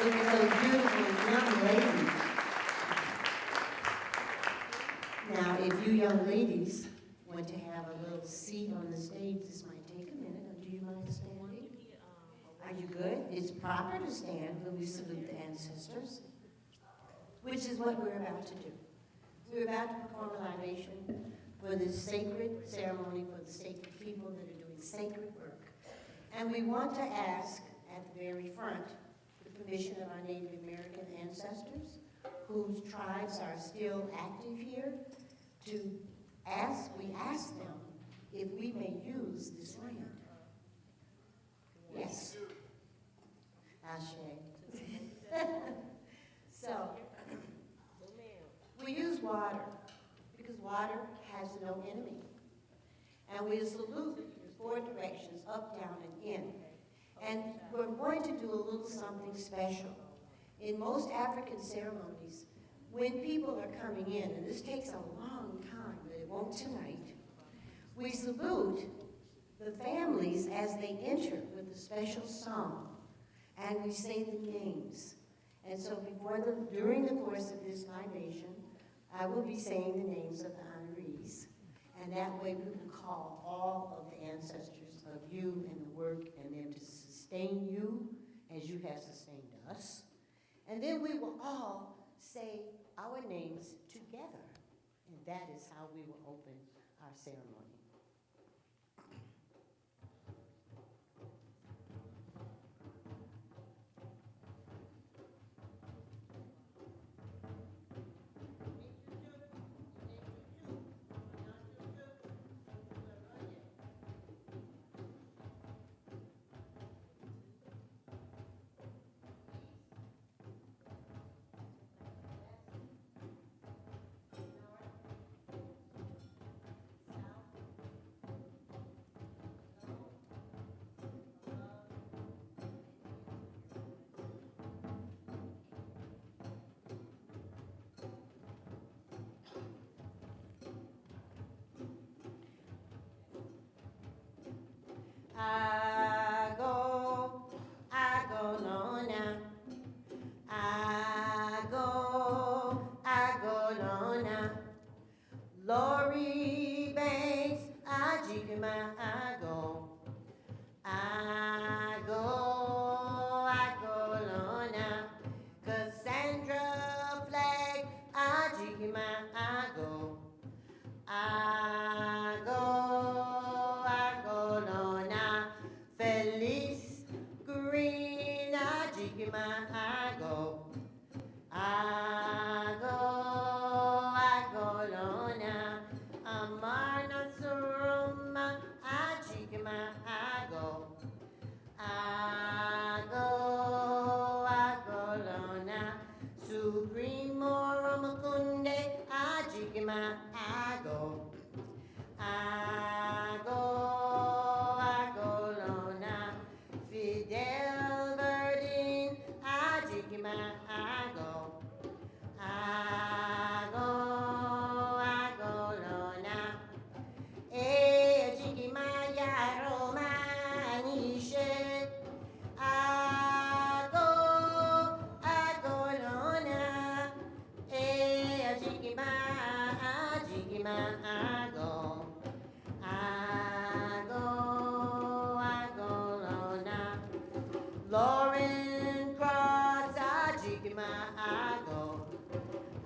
Look at those beautiful young ladies. Now, if you young ladies want to have a little seat on the stage, this might take a minute. Do you mind standing? Are you good? It's proper to stand when we salute the ancestors, which is what we're about to do. We're about to perform a libation for this sacred ceremony for the sacred people that are doing sacred work. And we want to ask at the very front the permission of our Native American ancestors, whose tribes are still active here, to we ask them if we may use this land. Yes. Ashe. So, we use water because water has no enemy. And we salute in 4 directions, up, down, and in. And we're going to do a little something special. In most African ceremonies, when people are coming in, and this takes a long time, but it won't tonight, we salute the families as they enter with a special song, and we say the names. And so during the course of this libation, I will be saying the names of the honorees, and that way we will call all of the ancestors of you and the work and them to sustain you as you have sustained us. And then we will all say our names together, and that is how we will open our ceremony. I go, Lona. I go, Lona. Lori Banks, Ajikima, I go. I go, Lona. Cassandra Flag, Ajikima, I go. I go, Lona. Felice Green, Ajikima, I go. I go, Lona. Amarna Suruma, Ajikima, I go. I go, Lona. Supremo Ramakunde, Ajikima, I go. I go, Lona. Fidel Verdin, Ajikima, I go. I go, Lona. Ajikima, Yaroma, Nishe. I go, Lona. Ajikima, I go. I go, Lona. Lauren Cross, Ajikima, I go.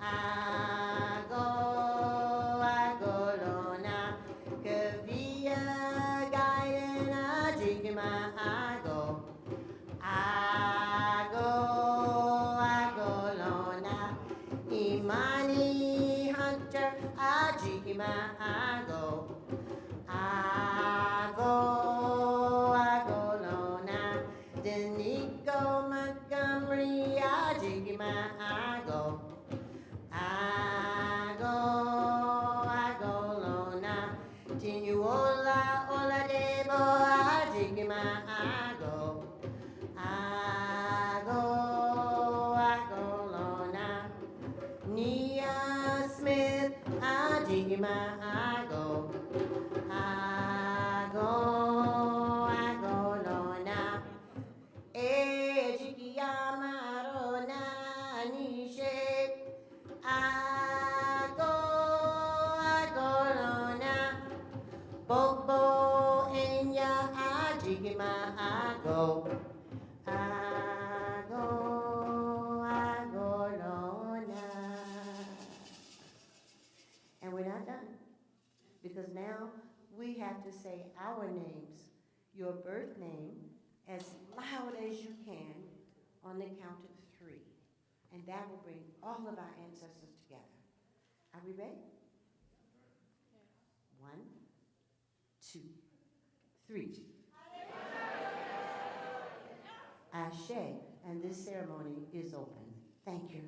I go, Lona. Kavia Guiden, Ajikima, I go. I go, Lona. Imani Hunter, Ajikima, I go. I go, Lona. Denico Montgomery, Ajikima, I go. I go, Lona. Tinuola Oladebo, Ajikima, I go. I go, Lona. Nia Smith, Ajikima, I go. I go, Lona. Ejikiyama have to say our names, your birth name, as loud as you can on the count of three. And that will bring all of our ancestors together. Are we ready? 1, 2, 3. Ashe, and this ceremony is open. Thank you.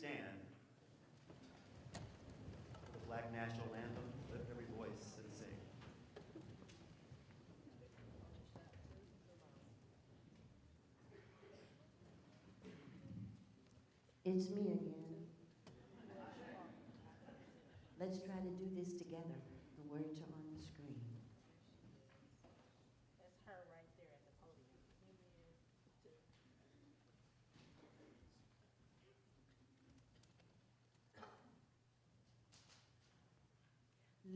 stand. The Black National Anthem, lift every voice and sing. It's me again. Let's try to do this together. The words are on the screen. That's her right there at the podium.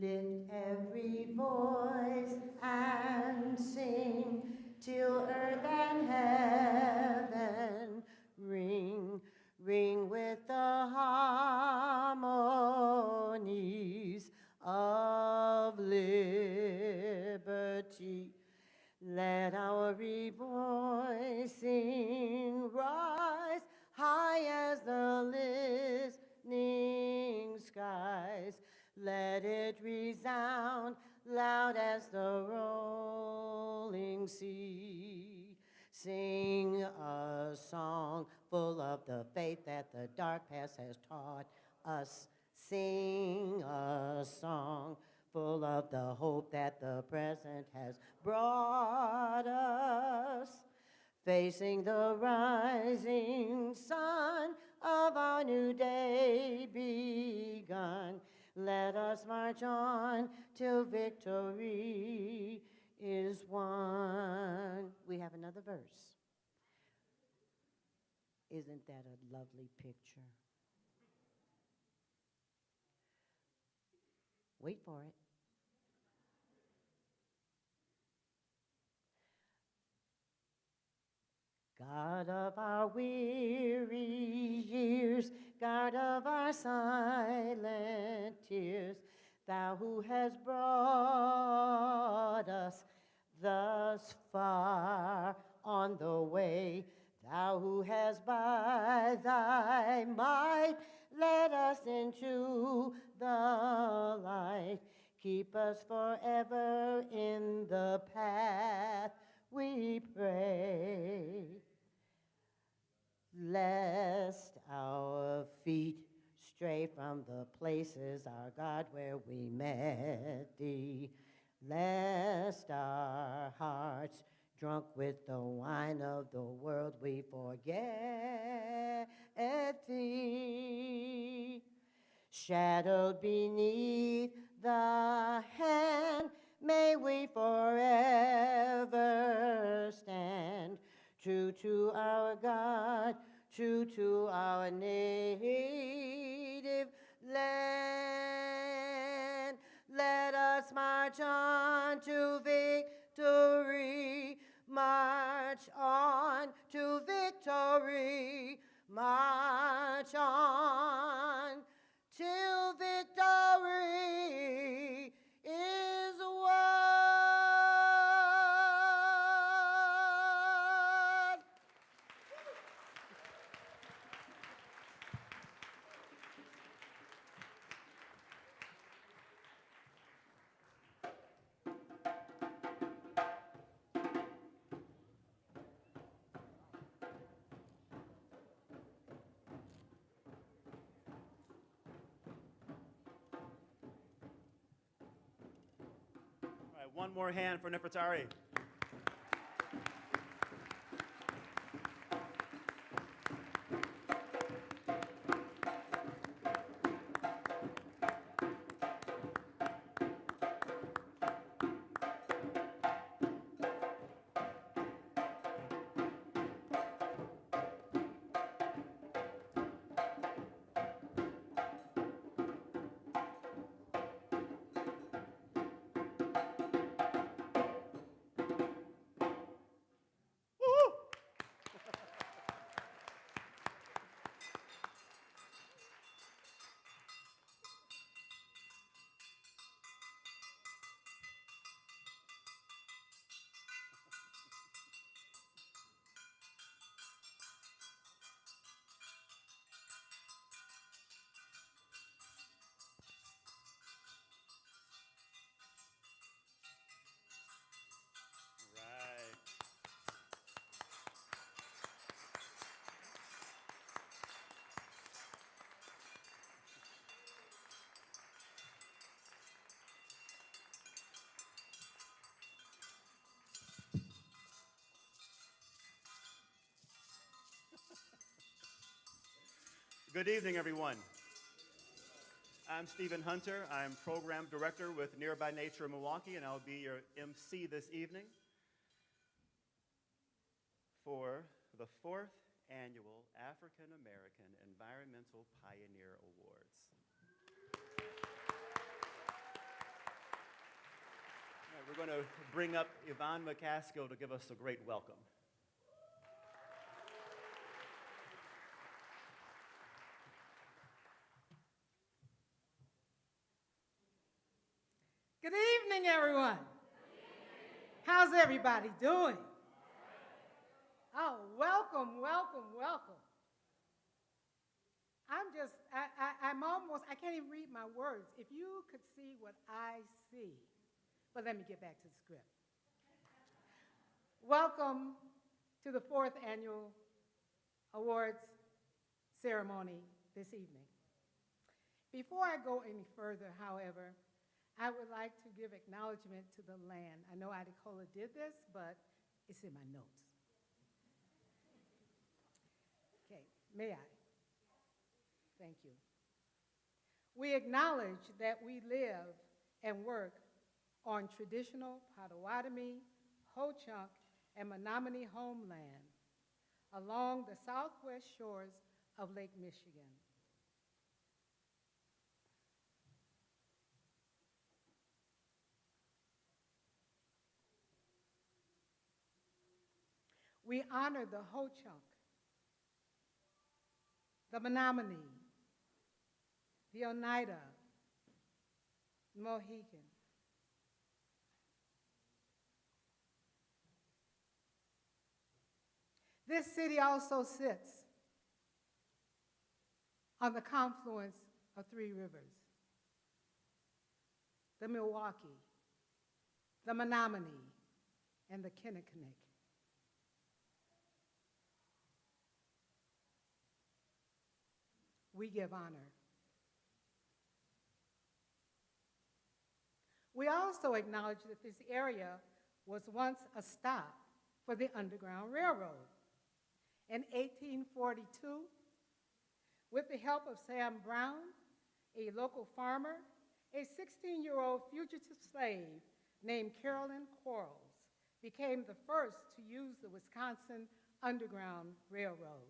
Lift every voice and sing till earth and heaven ring, ring with the harmonies of liberty. Let our rejoicing rise high as the listening skies. Let it resound loud as the rolling sea. Sing a song full of the faith that the dark past has taught us. Sing a song full of the hope that the present has brought us. Facing the rising sun of our new day begun, let us march on till victory is won. We have another verse. Isn't that a lovely picture? Wait for it. God of our weary years, God of our silent tears, Thou who hast brought us thus far on the way, Thou who hast by Thy might led us into the light, keep us forever in the path we pray. Lest our feet stray from the places, our God, where we met Thee. Lest our hearts, drunk with the wine of the world, we forget Thee. Shadowed beneath the hand, may we forever stand, true to our God, true to our native land. Let us march on to victory, march on to victory, march on till victory is won. All right, one more hand for Nefertari. Good evening, everyone. I'm Stephen Hunter. I'm Program Director with Nearby Nature Milwaukee, and I'll be your MC this evening for the 4th Annual African American Environmental Pioneer Awards. All right, we're going to bring up Yvonne McCaskill to give us a great welcome. Good evening, everyone. How's everybody doing? Oh, welcome, welcome, welcome. I'm almost, I can't even read my words. If you could see what I see. But let me get back to the script. Welcome to the 4th Annual Awards ceremony this evening. Before I go any further, however, I would like to give acknowledgement to the land. I know Idecola did this, but it's in my notes. Okay, may I? Thank you. We acknowledge that we live and work on traditional Potawatomi, Ho-Chunk, and Menominee homeland along the southwest shores of Lake Michigan. We honor the Ho-Chunk, the Menominee, the Oneida, the Mohican. This city also sits on the confluence of 3 rivers, the Milwaukee, the Menominee, and the Kinnickinnick. We give honor. We also acknowledge that this area was once a stop for the Underground Railroad. In 1842, with the help of Sam Brown, a local farmer, a 16-year-old fugitive slave named Carolyn Quarles became the first to use the Wisconsin Underground Railroad.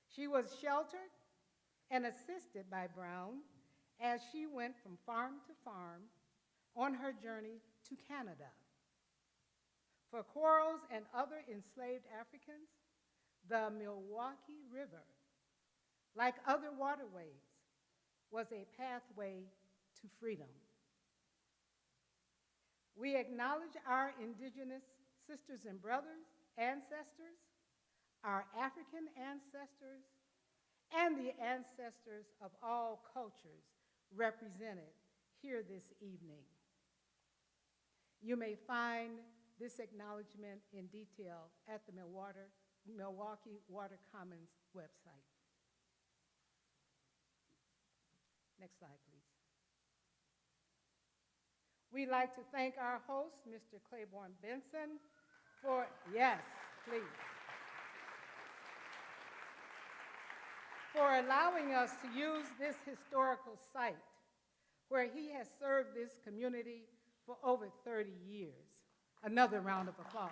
She was sheltered and assisted by Brown as she went from farm to farm on her journey to Canada. For Quarles and other enslaved Africans, the Milwaukee River, like other waterways, was a pathway to freedom. We acknowledge our indigenous sisters and brothers, ancestors, our African ancestors, and the ancestors of all cultures represented here this evening. You may find this acknowledgement in detail at the Milwaukee Water Commons website. Next slide, please. We'd like to thank our host, Mr. Claiborne Benson, for, yes, please, for allowing us to use this historical site where he has served this community for over 30 years. Another round of applause,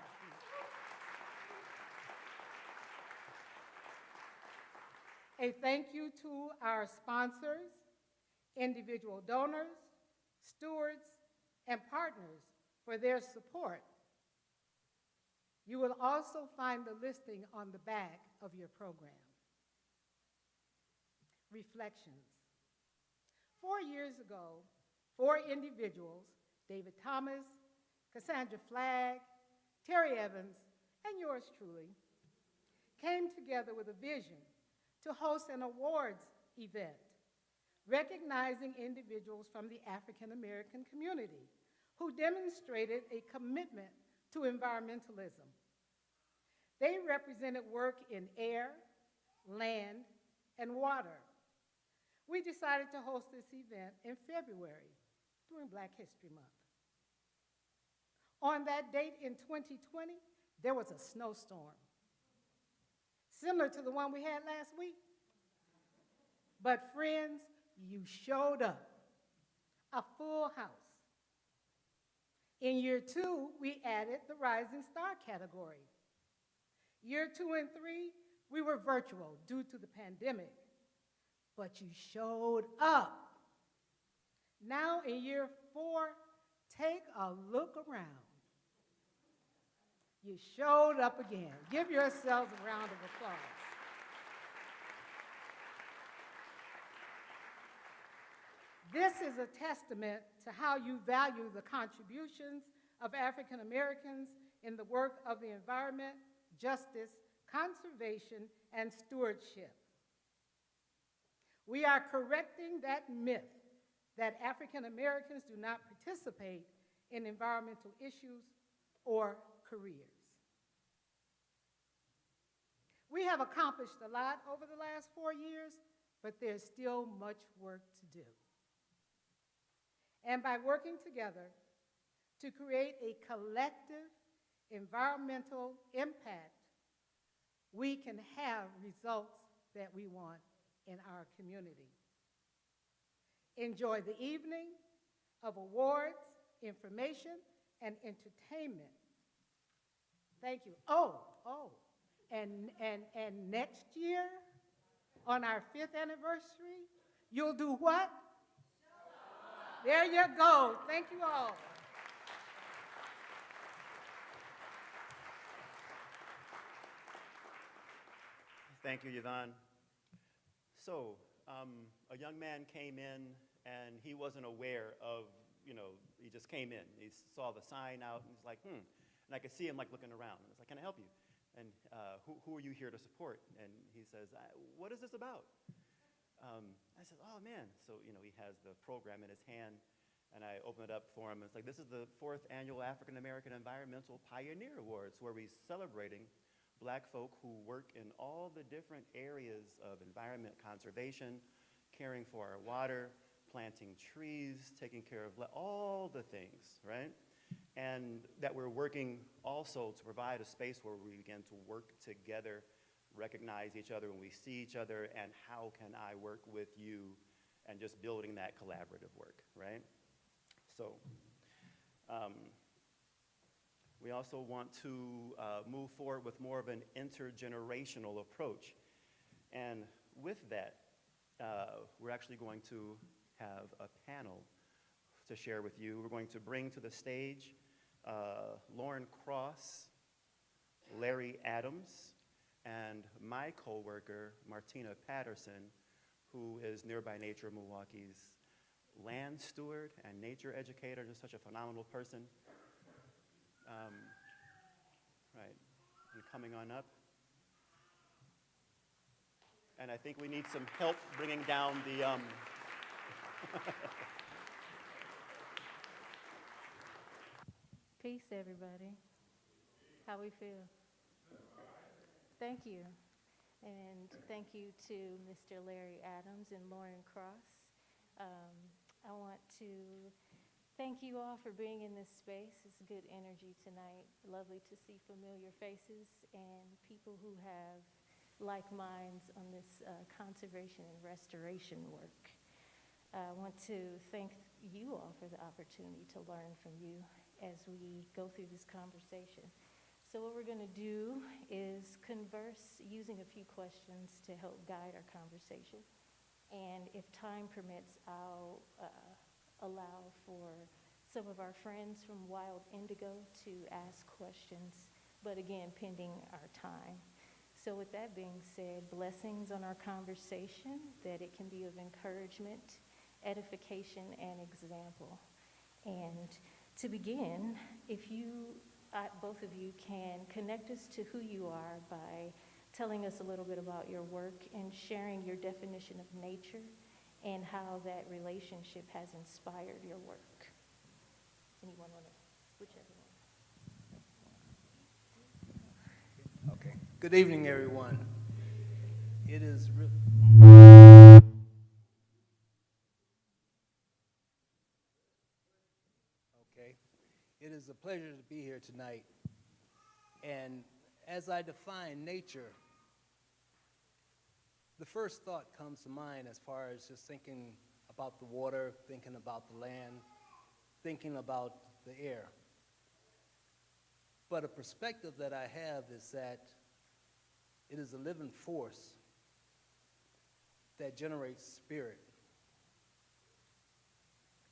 please. A thank you to our sponsors, individual donors, stewards, and partners for their support. You will also find the listing on the back of your program. Reflections. 4 years ago, 4 individuals, David Thomas, Cassandra Flagg, Terry Evans, and yours truly, came together with a vision to host an awards event recognizing individuals from the African American community who demonstrated a commitment to environmentalism. They represented work in air, land, and water. We decided to host this event in February during Black History Month. On that date in 2020, there was a snowstorm, similar to the one we had last week. But friends, you showed up. A full house. In year 2, we added the Rising Star category. Year 2 and 3, we were virtual due to the pandemic, but you showed up. Now in year 4, take a look around. You showed up again. Give yourselves a round of applause. This is a testament to how you value the contributions of African Americans in the work of the environment, justice, conservation, and stewardship. We are correcting that myth that African Americans do not participate in environmental issues or careers. We have accomplished a lot over the last 4 years, but there's still much work to do. And by working together to create a collective environmental impact, we can have results that we want in our community. Enjoy the evening of awards, information, and entertainment. Thank you. And next year, on our 5th anniversary, you'll do what? There you go. Thank you all. Thank you, Yvonne. So, a young man came in and he wasn't aware of, he just came in. He saw the sign out and he's like, And I could see him like looking around. And I was like, can I help you? And who are you here to support? And he says, what is this about? I said, oh man. So, he has the program in his hand and I open it up for him. It's like, this is the 4th annual African American Environmental Pioneer Awards, where we're celebrating Black folk who work in all the different areas of environment conservation, caring for our water, planting trees, taking care of all the things, right? And that we're working also to provide a space where we begin to work together, recognize each other when we see each other, and how can I work with you, and just building that collaborative work, right? So, we also want to move forward with more of an intergenerational approach. And with that, we're actually going to have a panel to share with you. We're going to bring to the stage Lauren Cross, Larry Adams, and my coworker, Martina Patterson, who is Nearby Nature Milwaukee's land steward and nature educator, just such a phenomenal person. Right, and coming on up. And I think we need some help bringing down the, Peace, everybody. How we feel? Thank you. And thank you to Mr. Larry Adams and Lauren Cross. I want to thank you all for being in this space. It's good energy tonight. Lovely to see familiar faces and people who have like minds on this conservation and restoration work. I want to thank you all for the opportunity to learn from you as we go through this conversation. So what we're going to do is converse using a few questions to help guide our conversation. And if time permits, I'll allow for some of our friends from Wild Indigo to ask questions, but again, pending our time. So with that being said, blessings on our conversation, that it can be of encouragement, edification, and example. And to begin, if you, both of you, can connect us to who you are by telling us a little bit about your work and sharing your definition of nature and how that relationship has inspired your work. Anyone want to, whichever one. Okay. Good evening, everyone. It is okay. It is a pleasure to be here tonight. And as I define nature, The first thought comes to mind as far as just thinking about the water, thinking about the land, thinking about the air. But a perspective that I have is that it is a living force that generates spirit.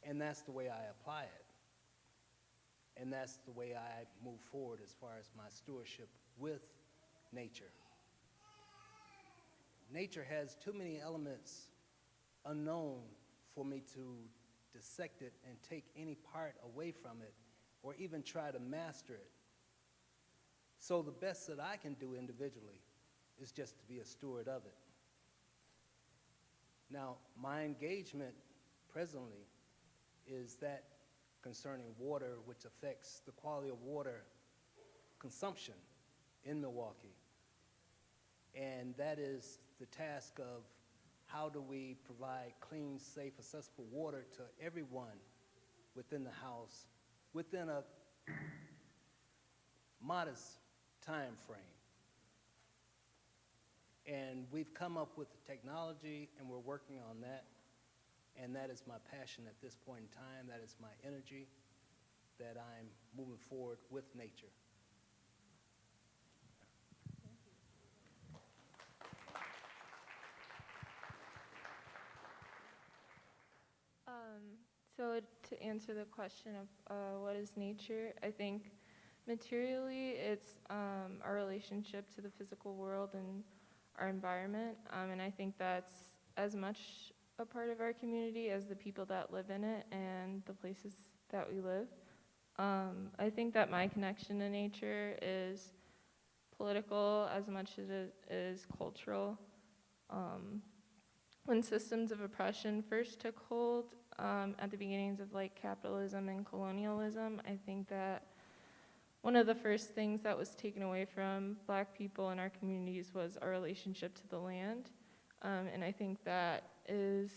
And that's the way I apply it. And that's the way I move forward as far as my stewardship with nature. Nature has too many elements unknown for me to dissect it and take any part away from it or even try to master it. So the best that I can do individually is just to be a steward of it. Now, my engagement presently is that concerning water, which affects the quality of water consumption in Milwaukee. And that is the task of how do we provide clean, safe, accessible water to everyone within the house within a modest time frame. And we've come up with the technology, and we're working on that. And that is my passion at this point in time. That is my energy, that I'm moving forward with nature. So to answer the question of what is nature, I think materially it's our relationship to the physical world and our environment, and I think that's as much a part of our community as the people that live in it and the places that we live. I think that my connection to nature is political as much as it is cultural. When systems of oppression first took hold at the beginnings of like capitalism and colonialism, I think that one of the first things that was taken away from Black people in our communities was our relationship to the land. And I think that is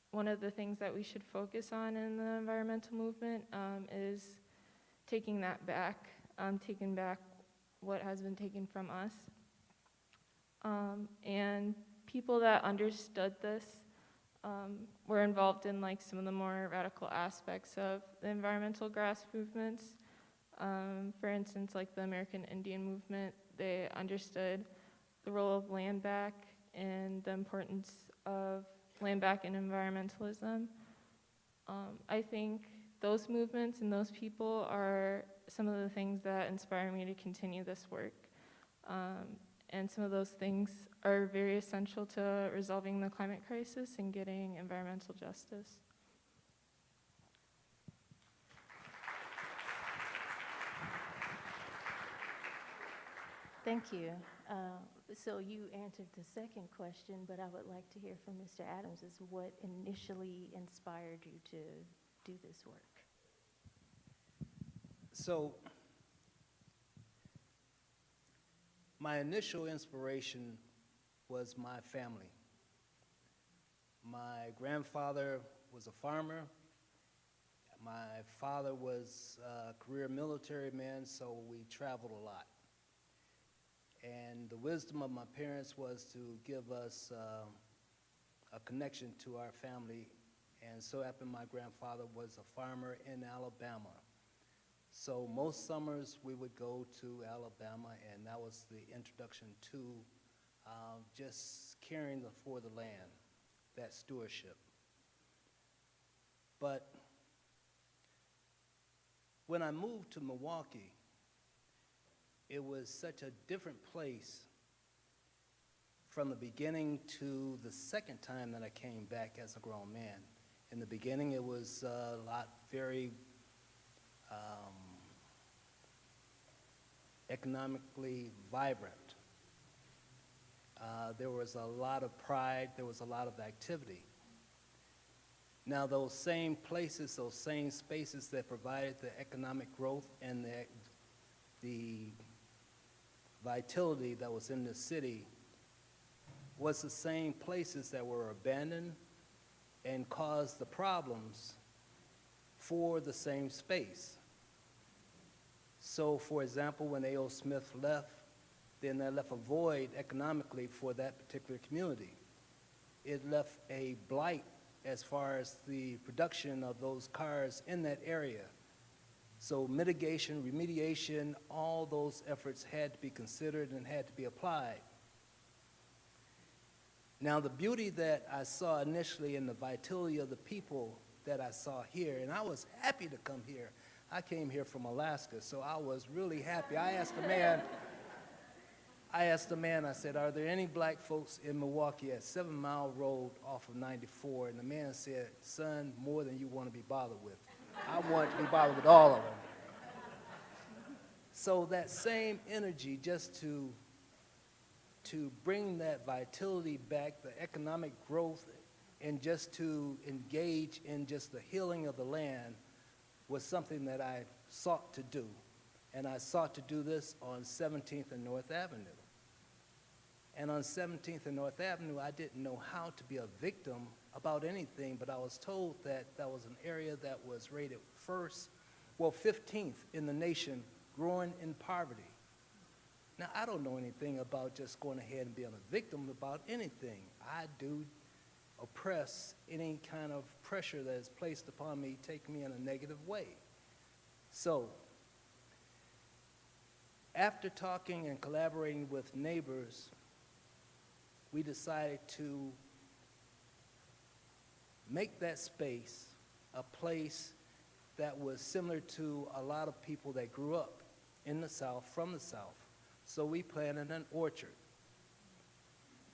one of the things that we should focus on in the environmental movement, is taking that back, taking back what has been taken from us. And people that understood this were involved in like some of the more radical aspects of the environmental grass movements. For instance, like the American Indian movement, they understood the role of land back and the importance of land back and environmentalism. I think those movements and those people are some of the things that inspire me to continue this work. And some of those things are very essential to resolving the climate crisis and getting environmental justice. Thank you. So you answered the second question, but I would like to hear from Mr. Adams as what initially inspired you to do this work. So my initial inspiration was my family. My grandfather was a farmer. My father was a career military man, so we traveled a lot. And the wisdom of my parents was to give us a connection to our family. And so happened my grandfather was a farmer in Alabama. So most summers we would go to Alabama, and that was the introduction to just caring for the land, that stewardship. But when I moved to Milwaukee, it was such a different place from the beginning to the second time that I came back as a grown man. In the beginning, it was a lot very economically vibrant. There was a lot of pride, there was a lot of activity. Now those same places, those same spaces that provided the economic growth and the vitality that was in the city was the same places that were abandoned and caused the problems for the same space. So, for example, when A.O. Smith left, then that left a void economically for that particular community. It left a blight as far as the production of those cars in that area. So mitigation, remediation, all those efforts had to be considered and had to be applied. Now, the beauty that I saw initially in the vitality of the people that I saw here, and I was happy to come here. I came here from Alaska, so I was really happy. I asked the man, I said, are there any black folks in Milwaukee at 7 Mile Road off of 94? And the man said, son, more than you want to be bothered with. I want to be bothered with all of them. So that same energy just to bring that vitality back, the economic growth, and just to engage in just the healing of the land was something that I sought to do. And I sought to do this on 17th and North Avenue. And on 17th and North Avenue, I didn't know how to be a victim about anything, but I was told that that was an area that was rated 15th in the nation, growing in poverty. Now, I don't know anything about just going ahead and being a victim about anything. I do oppress any kind of pressure that is placed upon me, take me in a negative way. So, after talking and collaborating with neighbors, we decided to make that space a place that was similar to a lot of people that grew up in the South, from the South. So we planted an orchard.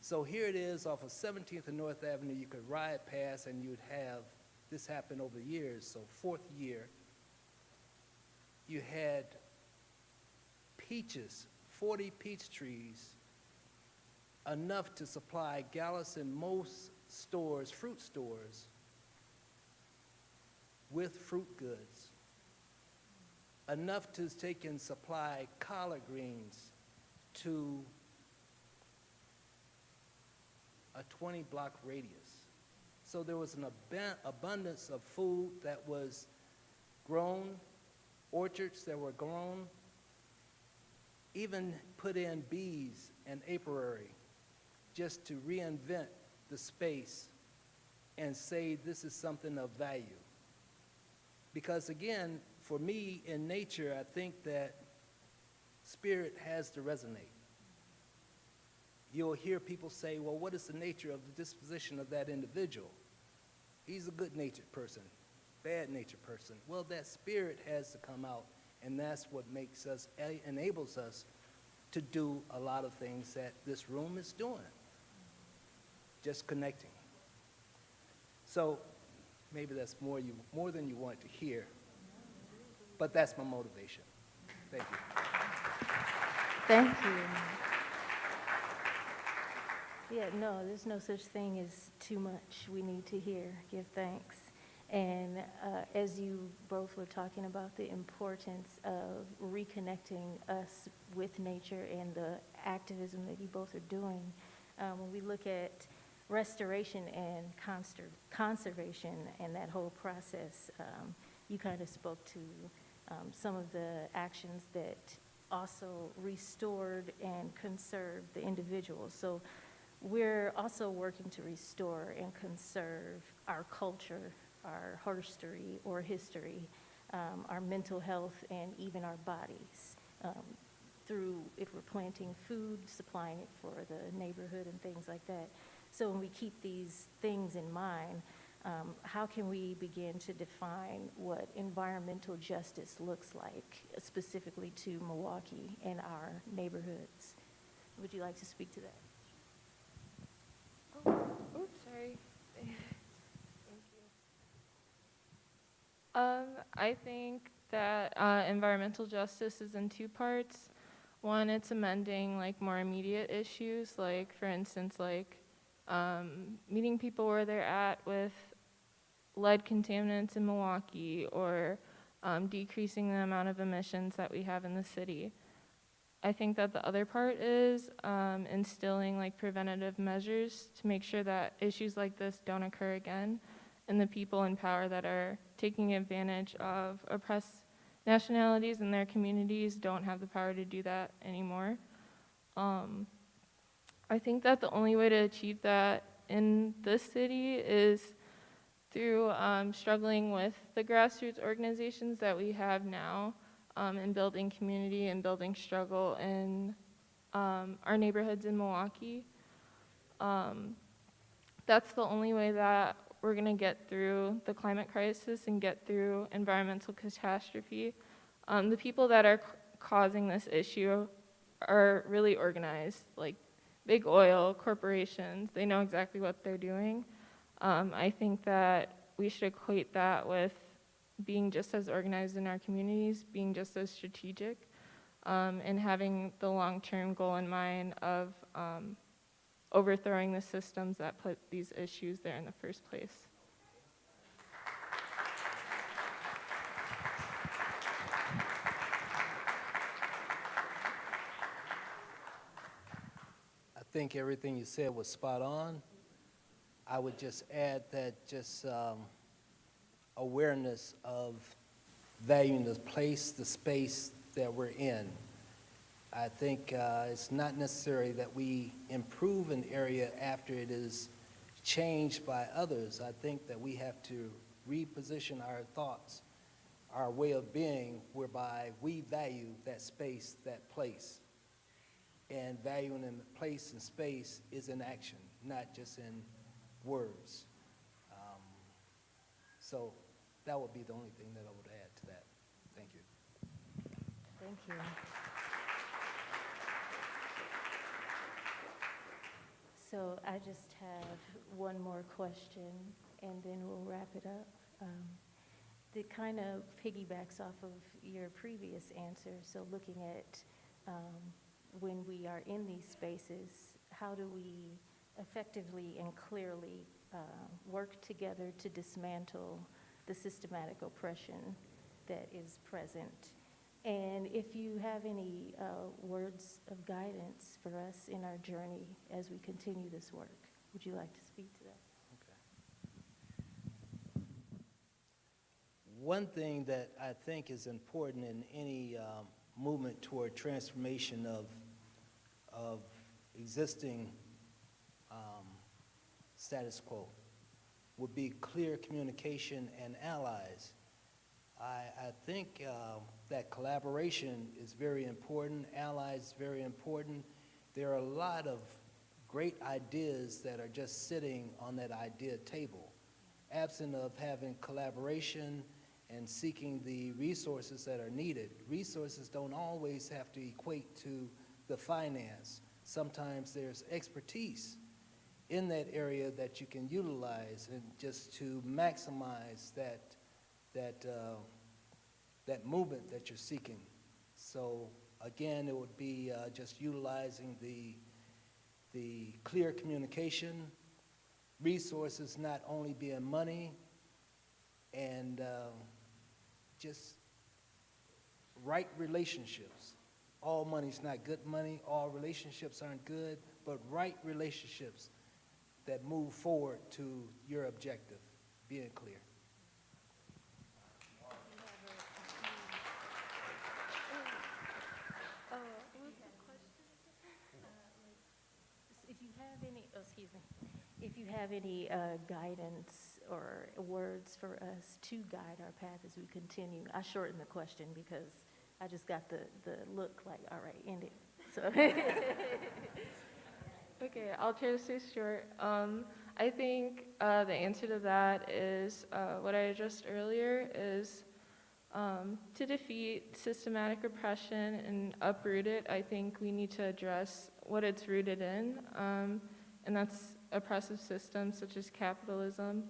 So here it is off of 17th and North Avenue. You could ride past and you'd have, this happened over the years, so 4th year, you had peaches, 40 peach trees, enough to supply gallons in most stores, fruit stores, with fruit goods, enough to take and supply collard greens to a 20-block radius. So there was an abundance of food that was grown, orchards that were grown, even put in bees and apiary just to reinvent the space and say this is something of value. Because again, for me in nature, I think that spirit has to resonate. You'll hear people say, well, what is the nature of the disposition of that individual? He's a good-natured person, bad-natured person. Well, that spirit has to come out, and that's what makes us, enables us to do a lot of things that this room is doing, just connecting. So maybe that's more than you want to hear, but that's my motivation. Thank you. Thank you. Yeah, no, there's no such thing as too much. We need to hear, give thanks. And as you both were talking about the importance of reconnecting us with nature and the activism that you both are doing, when we look at restoration and conservation and that whole process, you kind of spoke to some of the actions that also restored and conserved the individuals. So we're also working to restore and conserve our culture, our history, our mental health, and even our bodies through, if we're planting food, supplying it for the neighborhood and things like that. So when we keep these things in mind, how can we begin to define what environmental justice looks like, specifically to Milwaukee and our neighborhoods? Would you like to speak to that? Oops, sorry. Thank you. I think that environmental justice is in two parts. One, it's amending like more immediate issues, like for instance, like meeting people where they're at with lead contaminants in Milwaukee, or decreasing the amount of emissions that we have in the city. I think that the other part is instilling like preventative measures to make sure that issues like this don't occur again, and the people in power that are taking advantage of oppressed nationalities in their communities don't have the power to do that anymore. I think that the only way to achieve that in this city is through struggling with the grassroots organizations that we have now, and building community and building struggle in our neighborhoods in Milwaukee. That's the only way that we're going to get through the climate crisis and get through environmental catastrophe. The people that are causing this issue are really organized, like big oil corporations. They know exactly what they're doing. I think that we should equate that with being just as organized in our communities, being just as strategic, and having the long-term goal in mind of overthrowing the systems that put these issues there in the first place. I think everything you said was spot on. I would just add that just awareness of valuing the place, the space that we're in. I think it's not necessary that we improve an area after it is changed by others. I think that we have to reposition our thoughts, our way of being, whereby we value that space, that place. And valuing in place and space is in action, not just in words. So that would be the only thing that I would add to that. Thank you. Thank you. So I just have one more question, and then we'll wrap it up. That kind of piggybacks off of your previous answer. So looking at when we are in these spaces, how do we effectively and clearly work together to dismantle the systematic oppression that is present? And if you have any words of guidance for us in our journey as we continue this work, would you like to speak to that? Okay. One thing that I think is important in any movement toward transformation of existing status quo would be clear communication and allies. I think that collaboration is very important, allies very important. There are a lot of great ideas that are just sitting on that idea table. Absent of having collaboration and seeking the resources that are needed. Resources don't always have to equate to the finance. Sometimes there's expertise in that area that you can utilize and just to maximize that movement that you're seeking. So again, it would be just utilizing the clear communication, resources not only being money, and just right relationships. All money's not good money, all relationships aren't good, but right relationships that move forward to your objective, being clear. If you have any, if you have any guidance or words for us to guide our path as we continue, I shortened the question because I just got the look like, all right, end it. So. Okay, I'll try to stay short. I think the answer to that is what I addressed earlier is to defeat systematic oppression and uproot it, I think we need to address what it's rooted in, and that's oppressive systems such as capitalism.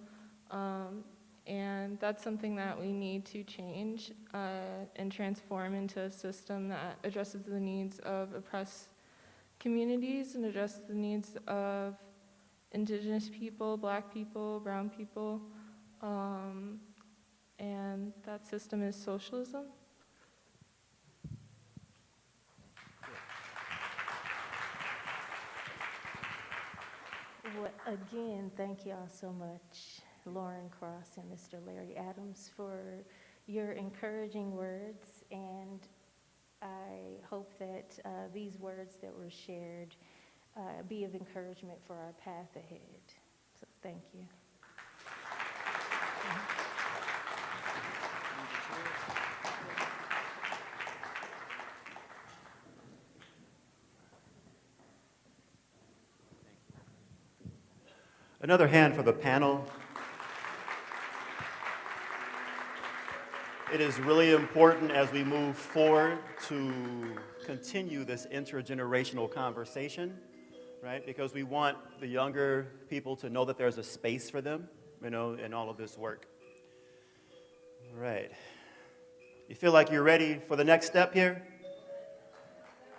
And that's something that we need to change and transform into a system that addresses the needs of oppressed communities and addresses the needs of indigenous people, black people, brown people. And that system is socialism. Well, again, thank you all so much, Lauren Cross and Mr. Larry Adams, for your encouraging words and I hope that these words that were shared be of encouragement for our path ahead. So thank you. Another hand for the panel. It is really important as we move forward to continue this intergenerational conversation, right? Because we want the younger people to know that there's a space for them, in all of this work. All right. You feel like you're ready for the next step here?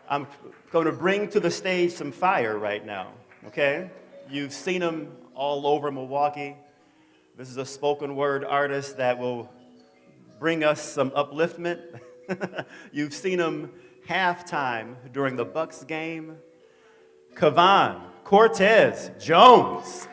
I'm going to bring to the stage some fire right now, okay? You've seen them all over Milwaukee. This is a spoken word artist that will bring us some upliftment. You've seen him halftime during the Bucks game. Kavan Cortez Jones.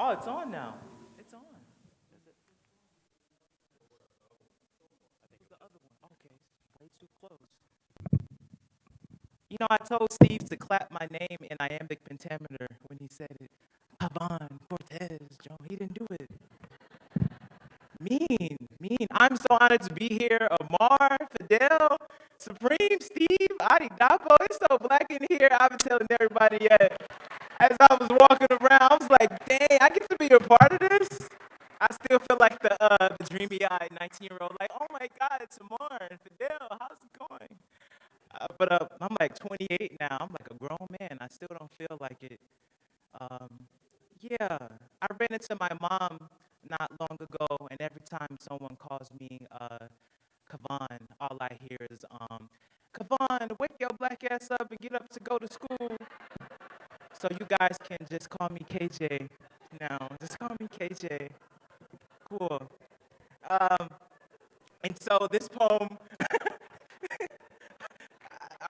Oh, it's on now. It's on. The other one. Okay, way too close. You know, I told Steve to clap my name in iambic pentameter when he said it. Kavan Cortez Jones. He didn't do it. Mean. I'm so honored to be here. Amar, Fidel, Supreme, Steve, Adi Dapo. It's so black in here. I've been telling everybody yet. As I was walking around, I was like, dang, I get to be a part of this? I still feel like the dreamy-eyed 19-year-old, like, oh my God, it's Amar and Fidel, how's it going? But I'm like 28 now. I'm like a grown man. I still don't feel like it. Yeah, I ran into my mom not long ago, and every time someone calls me Kavan, all I hear is, Kavan, wake your black ass up and get up to go to school. So you guys can just call me KJ now. Just call me KJ. Cool. And so this poem,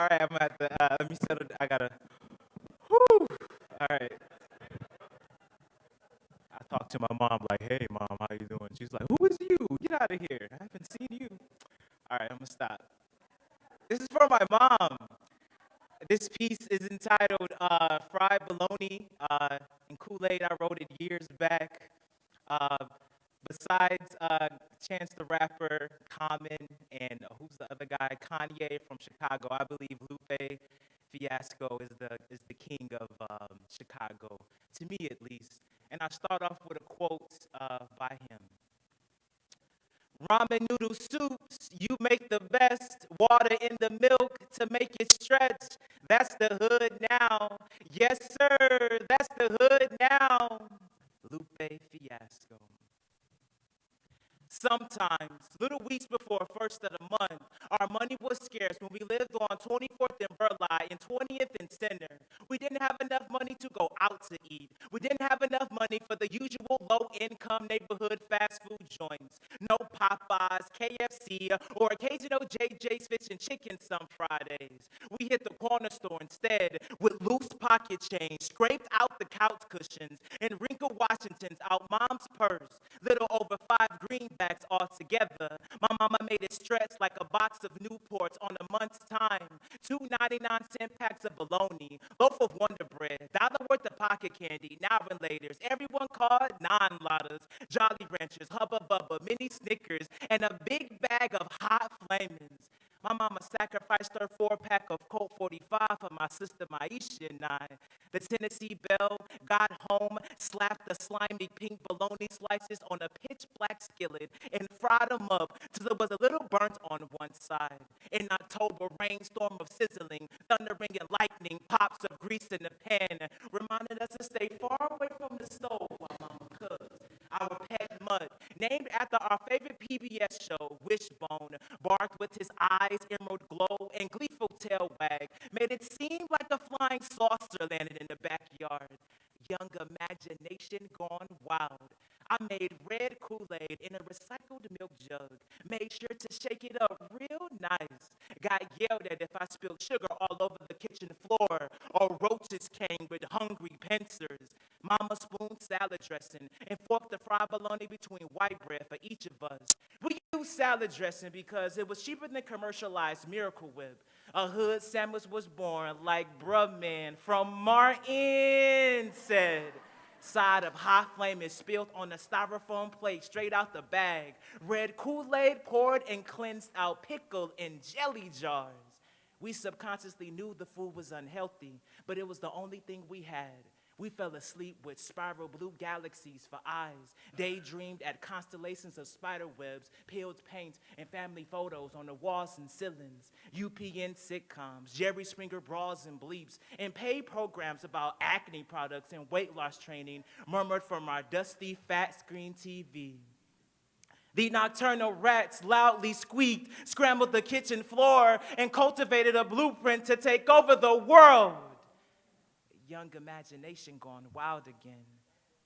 all right, I'm at the, let me settle, I gotta, whew, all right. I talked to my mom like, hey mom, how you doing? She's like, who is you? Get out of here, I haven't seen you. All right, I'm gonna stop. This is for my mom. This piece is entitled Fried Bologna and Kool-Aid. I wrote it years back. Besides Chance the Rapper, Common, and who's the other guy? Kanye from Chicago. I believe Lupe Fiasco is the king of Chicago, to me at least. And I start off with a quote by him. Ramen noodle soups, you make the best. Water in the milk to make it stretch. That's the hood now. Yes, sir, that's the hood now. Lupe Fiasco. Sometimes, little weeks before first of the month, our money was scarce when we lived on 24th and Burleigh and 20th and Center. We didn't have enough money to go out to eat. We didn't have enough money for the usual low-income neighborhood fast food joints. No Popeyes, KFC, or occasional JJ's Fish and Chicken some Fridays. We hit the corner store instead with loose pocket change, scraped out the couch cushions, and wrinkled Washingtons out mom's purse. Little over 5 greenbacks altogether. My mama made it stretch like a box of Newports on a month's time. 2.99-cent packs of bologna, loaf of Wonder Bread, $1 worth of pocket candy, now relators. Everyone called non-lotters, Jolly Ranchers, Hubba Bubba, mini Snickers, and a big bag of hot flamings. My mama sacrificed her 4-pack of Colt 45 for my sister Maisha and I. The Tennessee Belle got home, slapped the slimy pink bologna slices on a pitch black skillet, and fried them up till there was a little burnt on one side. In October, rainstorm of sizzling, thundering and lightning, pops of grease in the pan, reminded us to stay far away from the stove while mama cooked. Our pet mud, named after our favorite PBS show, Wishbone, barked with his eyes emerald glow and gleeful tail wag, made it seem like a flying saucer landed in the backyard. Young imagination gone wild. I made red Kool-Aid in a recycled milk jug, made sure to shake it up real nice. Got yelled at if I spilled sugar all over the kitchen floor, or roaches came with hungry pincers. Mama spooned salad dressing and forked the fried bologna between white bread for each of us. We used salad dressing because it was cheaper than commercialized Miracle Whip. A hood sandwich was born like bruh man from Martin said. Side of hot flame is spilled on a styrofoam plate straight out the bag. Red Kool-Aid poured and cleansed out, pickled in jelly jars. We subconsciously knew the food was unhealthy, but it was the only thing we had. We fell asleep with spiral blue galaxies for eyes, daydreamed at constellations of spider webs, peeled paint, and family photos on the walls and ceilings, UPN sitcoms, Jerry Springer bras and bleeps, and paid programs about acne products and weight loss training murmured from our dusty fat screen TV. The nocturnal rats loudly squeaked, scrambled the kitchen floor, and cultivated a blueprint to take over the world. Young imagination gone wild again.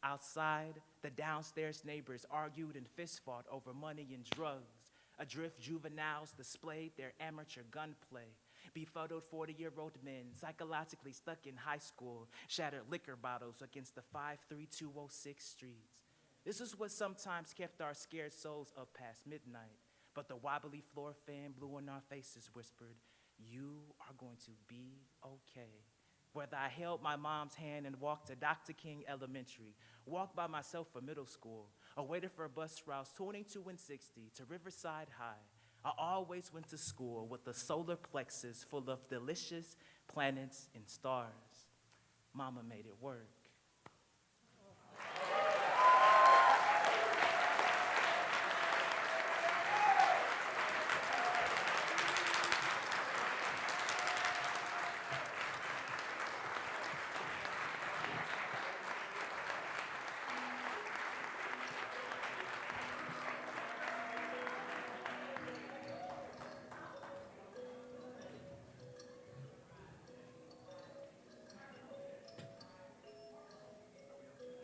Outside, the downstairs neighbors argued and fist fought over money and drugs. Adrift juveniles displayed their amateur gunplay. Befuddled 40-year-old men, psychologically stuck in high school, shattered liquor bottles against the 53206 streets. This is what sometimes kept our scared souls up past midnight. But the wobbly floor fan blew in our faces, whispered, "You are going to be okay." Whether I held my mom's hand and walked to Dr. King Elementary, walked by myself for middle school, or waited for bus routes 22 and 60 to Riverside High, I always went to school with a solar plexus full of delicious planets and stars. Mama made it work.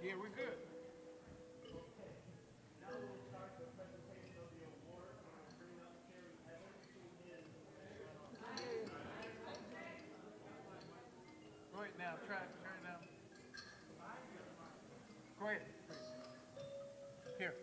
Yeah, we're good. Go ahead now, try it now. Go ahead. Here.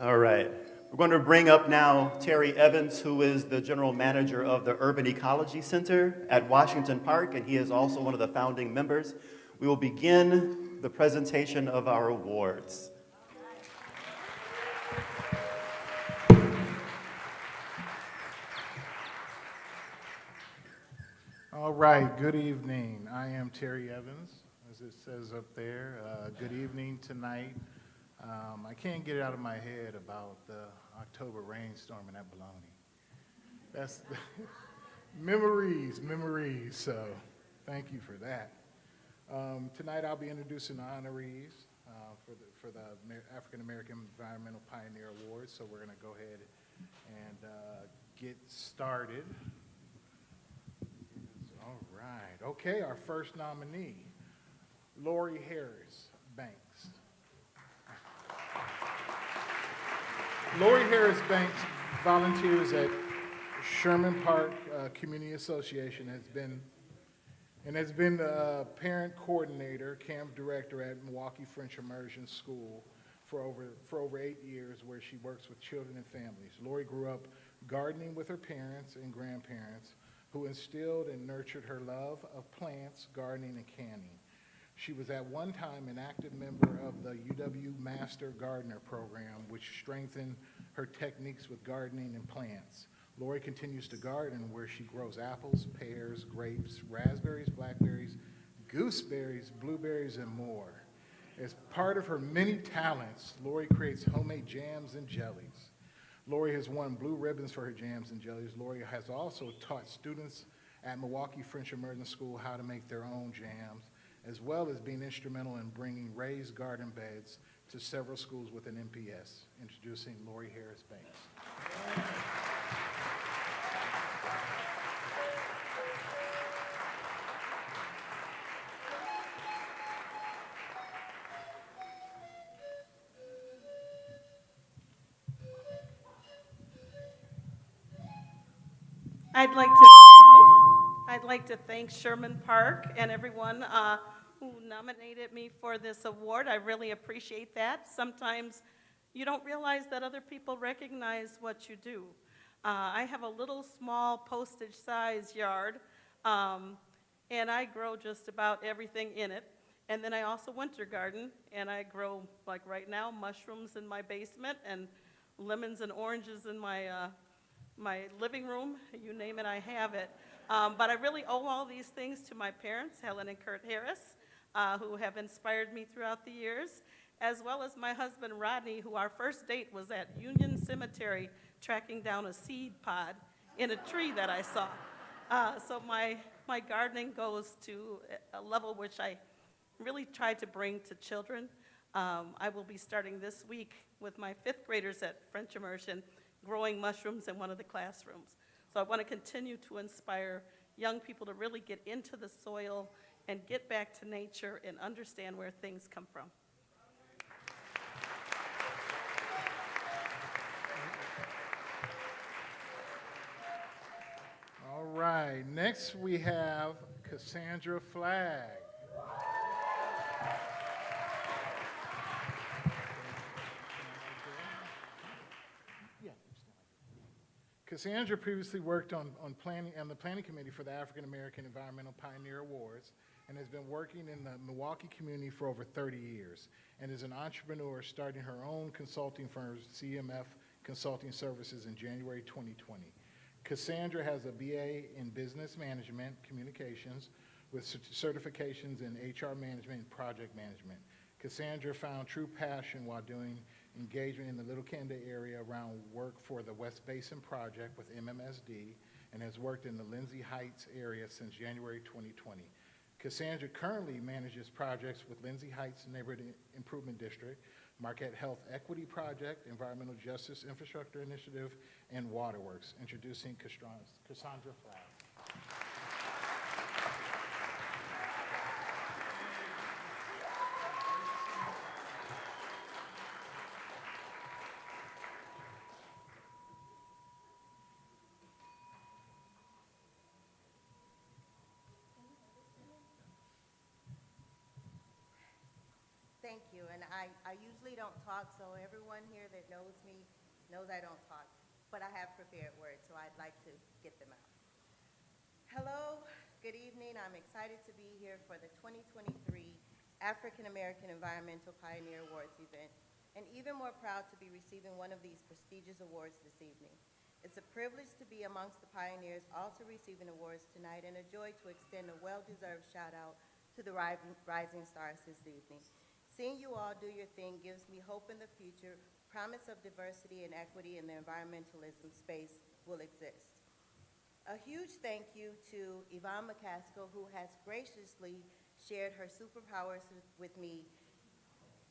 All right. We're going to bring up now Terry Evans, who is the general manager of the Urban Ecology Center at Washington Park, and he is also one of the founding members. We will begin the presentation of our awards. All right, good evening. I am Terry Evans, as it says up there. Good evening tonight. I can't get it out of my head about the October rainstorm in Abalone. That's memories. So thank you for that. Tonight I'll be introducing the honorees for the African American Environmental Pioneer Awards. So we're going to go ahead and get started. All right. Okay, our first nominee, Lori Harris Banks. Lori Harris Banks volunteers at Sherman Park Community Association, has been the parent coordinator, camp director at Milwaukee French Immersion School for over 8 years, where she works with children and families. Lori grew up gardening with her parents and grandparents, who instilled and nurtured her love of plants, gardening, and canning. She was at one time an active member of the UW Master Gardener program, which strengthened her techniques with gardening and plants. Lori continues to garden, where she grows apples, pears, grapes, raspberries, blackberries, gooseberries, blueberries, and more. As part of her many talents, Lori creates homemade jams and jellies. Lori has won blue ribbons for her jams and jellies. Lori has also taught students at Milwaukee French Immersion School how to make their own jams, as well as being instrumental in bringing raised garden beds to several schools with an MPS. Introducing Lori Harris Banks. I'd like to thank Sherman Park and everyone who nominated me for this award. I really appreciate that. Sometimes you don't realize that other people recognize what you do. I have a little small postage-size yard, and I grow just about everything in it. And then I also winter garden, and I grow, like right now, mushrooms in my basement and lemons and oranges in my living room. You name it, I have it. But I really owe all these things to my parents, Helen and Kurt Harris, who have inspired me throughout the years, as well as my husband, Rodney, who our first date was at Union Cemetery tracking down a seed pod in a tree that I saw. So my gardening goes to a level which I really try to bring to children. I will be starting this week with my 5th graders at French Immersion, growing mushrooms in one of the classrooms. So I want to continue to inspire young people to really get into the soil and get back to nature and understand where things come from. All right, next we have Cassandra Flagg. Cassandra previously worked on planning and the planning committee for the African American Environmental Pioneer Awards and has been working in the Milwaukee community for over 30 years and is an entrepreneur starting her own consulting firm, CMF Consulting Services, in January 2020. Cassandra has a BA in Business Management Communications with certifications in HR Management and Project Management. Cassandra found true passion while doing engagement in the Little Canada area around work for the West Basin Project with MMSD and has worked in the Lindsay Heights area since January 2020. Cassandra currently manages projects with Lindsay Heights Neighborhood Improvement District, Marquette Health Equity Project, Environmental Justice Infrastructure Initiative, and Waterworks. Introducing Cassandra Flagg. Thank you, and I usually don't talk, so everyone here that knows me knows I don't talk, but I have prepared words, so I'd like to get them out. Hello, good evening. I'm excited to be here for the 2023 African American Environmental Pioneer Awards event, and even more proud to be receiving one of these prestigious awards this evening. It's a privilege to be amongst the pioneers also receiving awards tonight, and a joy to extend a well-deserved shout-out to the rising stars this evening. Seeing you all do your thing gives me hope in the future. Promise of diversity and equity in the environmentalism space will exist. A huge thank you to Yvonne McCaskill, who has graciously shared her superpowers with me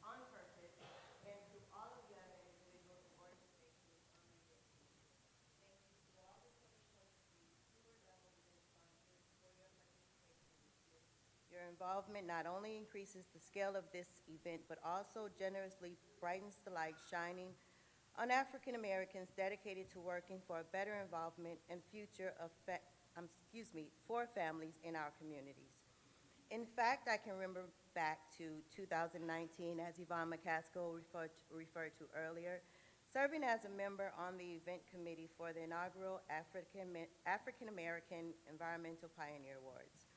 on purpose, and to all of the other individuals and organizations on my list. Thank you to all the 2023 Steward-level event sponsors for your participation this year. Your involvement not only increases the scale of this event, but also generously brightens the light shining on African Americans dedicated to working for a better involvement and future of for families in our communities. In fact, I can remember back to 2019, as Yvonne McCaskill referred to earlier, serving as a member on the event committee for the inaugural African American Environmental Pioneer Awards.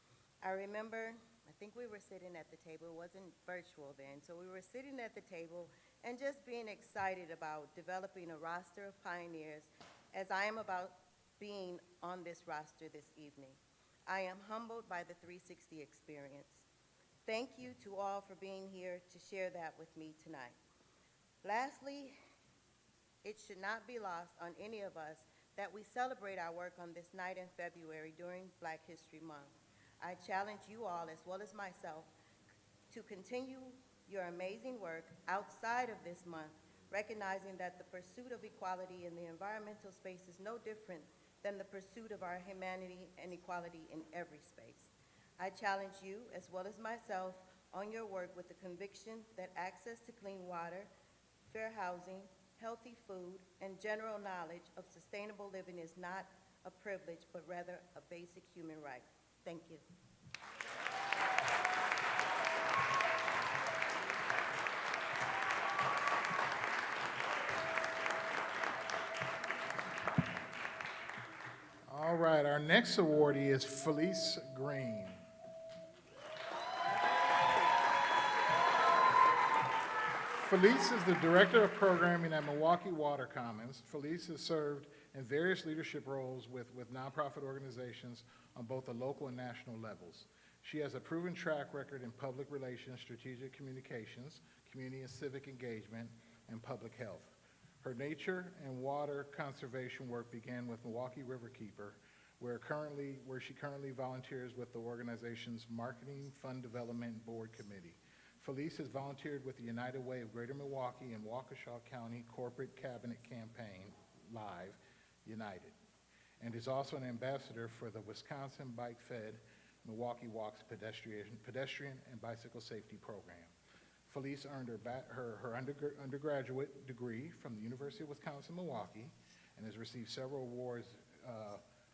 I remember, I think we were sitting at the table, it wasn't virtual then, so we were sitting at the table and just being excited about developing a roster of pioneers, as I am about being on this roster this evening. I am humbled by the 360 experience. Thank you to all for being here to share that with me tonight. Lastly, it should not be lost on any of us that we celebrate our work on this night in February during Black History Month. I challenge you all, as well as myself, to continue your amazing work outside of this month, recognizing that the pursuit of equality in the environmental space is no different than the pursuit of our humanity and equality in every space. I challenge you, as well as myself, on your work with the conviction that access to clean water, fair housing, healthy food, and general knowledge of sustainable living is not a privilege, but rather a basic human right. Thank you. All right, our next awardee is Felice Green. Felice is the Director of Programming at Milwaukee Water Commons. Felice has served in various leadership roles with nonprofit organizations on both the local and national levels. She has a proven track record in public relations, strategic communications, community and civic engagement, and public health. Her nature and water conservation work began with Milwaukee Riverkeeper, where she currently volunteers with the organization's Marketing Fund Development Board Committee. Felice has volunteered with the United Way of Greater Milwaukee and Waukesha County Corporate Cabinet Campaign, Live United, and is also an ambassador for the Wisconsin Bike Fed Milwaukee Walks pedestrian and bicycle safety program. Felice earned her undergraduate degree from the University of Wisconsin-Milwaukee and has received several awards,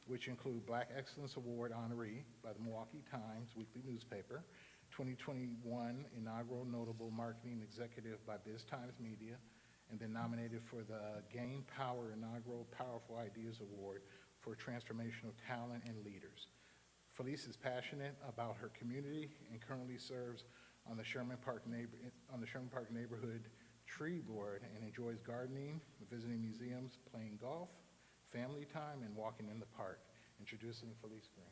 which include Black Excellence Award honoree by the Milwaukee Times weekly newspaper, 2021 Inaugural Notable Marketing Executive by Biz Times Media, and then nominated for the Gain Power Inaugural Powerful Ideas Award for transformational talent and leaders. Felice is passionate about her community and currently serves on the Sherman Park Neighborhood Tree Board and enjoys gardening, visiting museums, playing golf, family time, and walking in the park. Introducing Felice Green.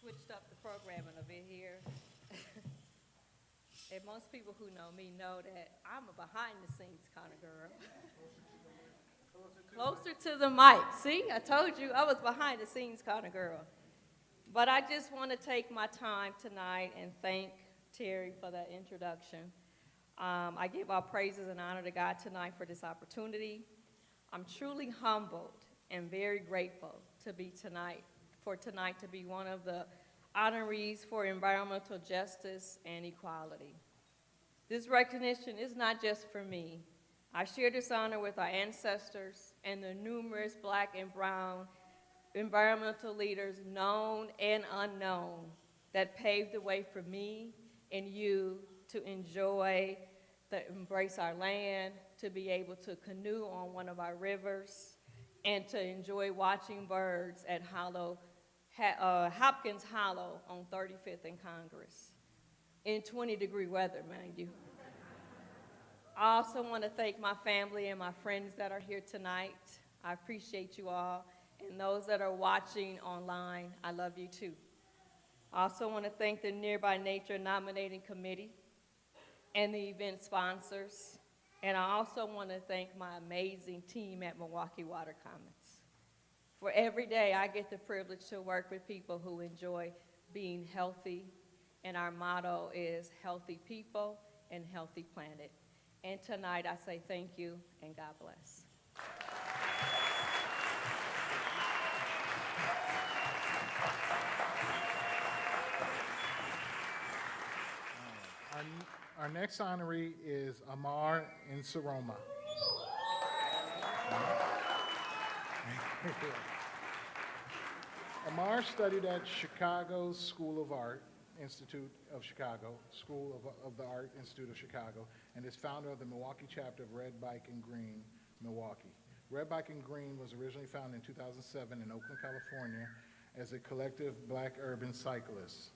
Switched up the programming a bit here. And most people who know me know that I'm a behind-the-scenes kind of girl. Closer to the mic. See, I told you I was behind-the-scenes kind of girl. But I just want to take my time tonight and thank Terry for that introduction. I give all praises and honor to God tonight for this opportunity. I'm truly humbled and very grateful to be for tonight to be one of the honorees for environmental justice and equality. This recognition is not just for me. I share this honor with our ancestors and the numerous Black and brown environmental leaders, known and unknown, that paved the way for me and you to embrace our land, to be able to canoe on one of our rivers, and to enjoy watching birds at Hopkins Hollow on 35th and Congress, in 20-degree weather, mind you. I also want to thank my family and my friends that are here tonight. I appreciate you all. And those that are watching online, I love you too. I also want to thank the Nearby Nature Nominating Committee and the event sponsors. And I also want to thank my amazing team at Milwaukee Water Commons. For every day I get the privilege to work with people who enjoy being healthy, and our motto is healthy people and healthy planet. And tonight I say thank you and God bless. Our next honoree is Amar Insaroma. Amar studied at Chicago's School of Art Institute of Chicago, School of the Art Institute of Chicago, and is founder of the Milwaukee chapter of Red Bike and Green, Milwaukee. Red Bike and Green was originally founded in 2007 in Oakland, California, as a collective Black urban cyclists.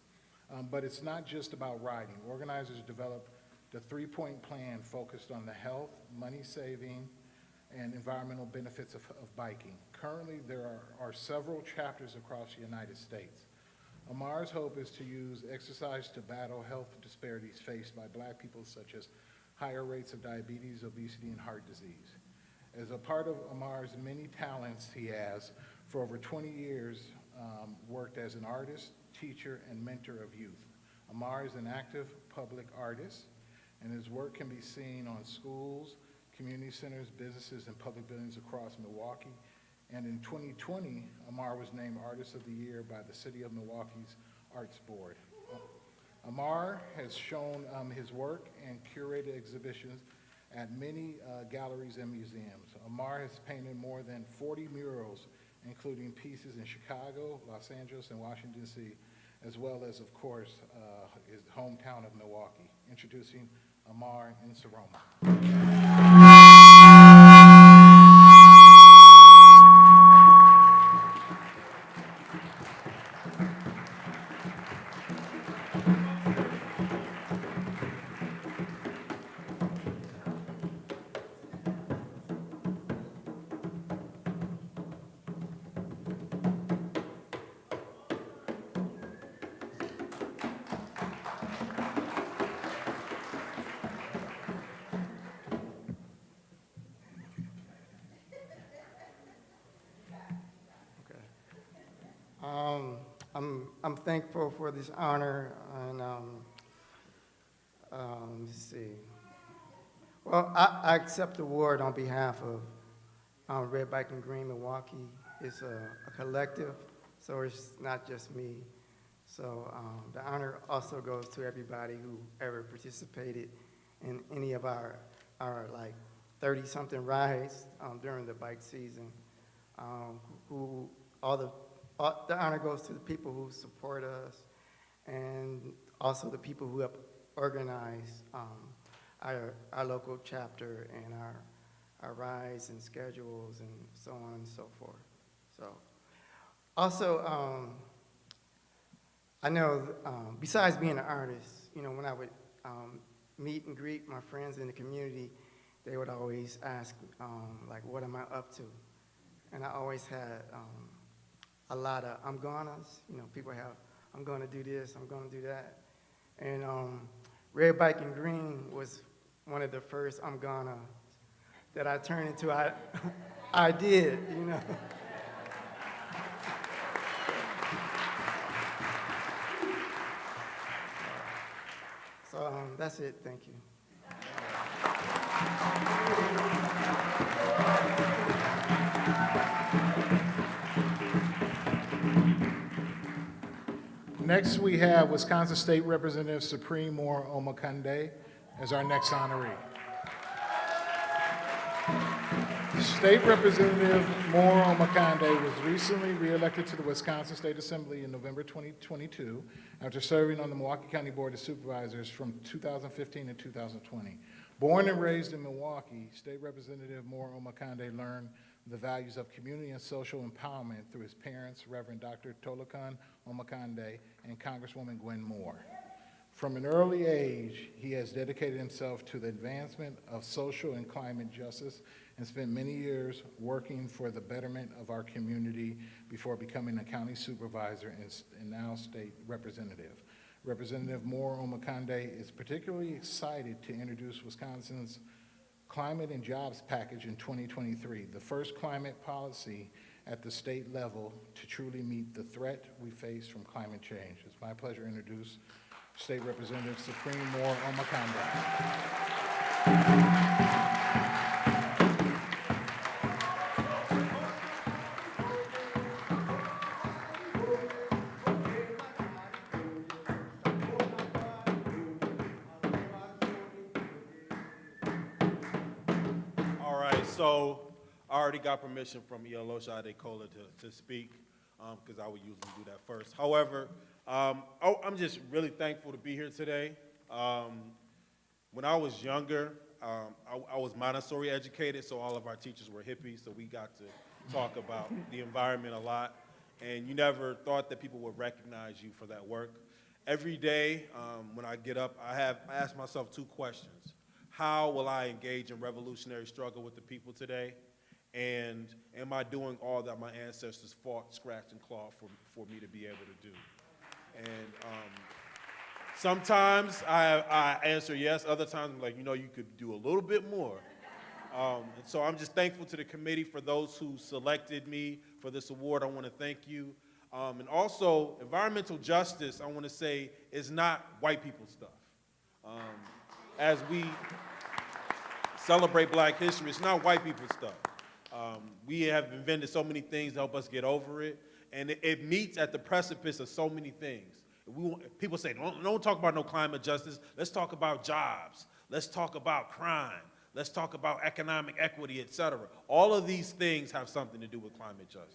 But it's not just about riding. Organizers developed the three-point plan focused on the health, money saving, and environmental benefits of biking. Currently, there are several chapters across the United States. Amar's hope is to use exercise to battle health disparities faced by Black people, such as higher rates of diabetes, obesity, and heart disease. As a part of Amar's many talents he has, for over 20 years, worked as an artist, teacher, and mentor of youth. Amar is an active public artist, and his work can be seen on schools, community centers, businesses, and public buildings across Milwaukee. And in 2020, Amar was named Artist of the Year by the City of Milwaukee's Arts Board. Amar has shown his work and curated exhibitions at many galleries and museums. Amar has painted more than 40 murals, including pieces in Chicago, Los Angeles, and Washington, D.C., as well as, of course, his hometown of Milwaukee. Introducing Amar Insaroma. I'm thankful for this honor, and let's see. Well, I accept the award on behalf of Red Bike and Green Milwaukee. It's a collective, so it's not just me. So the honor also goes to everybody who ever participated in any of our like 30-something rides during the bike season. The honor goes to the people who support us, and also the people who have organized our local chapter and our rides and schedules and so on and so forth. So, also, I know besides being an artist, you know, when I would meet and greet my friends in the community, they would always ask, like, what am I up to? And I always had a lot of I'm gonnas. You know, people have, I'm going to do this, I'm going to do that. And Red Bike and Green was one of the first I'm gonna that I turned into I did, you know. So that's it, thank you. Next, we have Wisconsin State Representative Supreme Moore Omakande as our next honoree. State Representative Moore Omakande was recently reelected to the Wisconsin State Assembly in November 2022 after serving on the Milwaukee County Board of Supervisors from 2015 to 2020. Born and raised in Milwaukee, State Representative Moore Omakande learned the values of community and social empowerment through his parents, Reverend Dr. Tolakan Omakande and Congresswoman Gwen Moore. From an early age, he has dedicated himself to the advancement of social and climate justice and spent many years working for the betterment of our community before becoming a county supervisor and now state representative. Representative Moore Omakande is particularly excited to introduce Wisconsin's Climate and Jobs Package in 2023, the first climate policy at the state level to truly meet the threat we face from climate change. It's my pleasure to introduce State Representative Supreme Moore Omakande. So I already got permission from ELO Sade Cola to speak because I would usually do that first. However, I'm just really thankful to be here today. When I was younger, I was Montessori educated, so all of our teachers were hippies, so we got to talk about the environment a lot. And you never thought that people would recognize you for that work. Every day when I get up, I ask myself two questions. how will I engage in revolutionary struggle with the people today? And am I doing all that my ancestors fought, scratched, and clawed for me to be able to do? And sometimes I answer yes, other times I'm like, you could do a little bit more. And so I'm just thankful to the committee for those who selected me for this award. I want to thank you. And also, environmental justice, I want to say, is not white people's stuff. As we celebrate Black history, it's not white people's stuff. We have invented so many things to help us get over it, and it meets at the precipice of so many things. People say, don't talk about no climate justice. Let's talk about jobs. Let's talk about crime. Let's talk about economic equity, et cetera. All of these things have something to do with climate justice.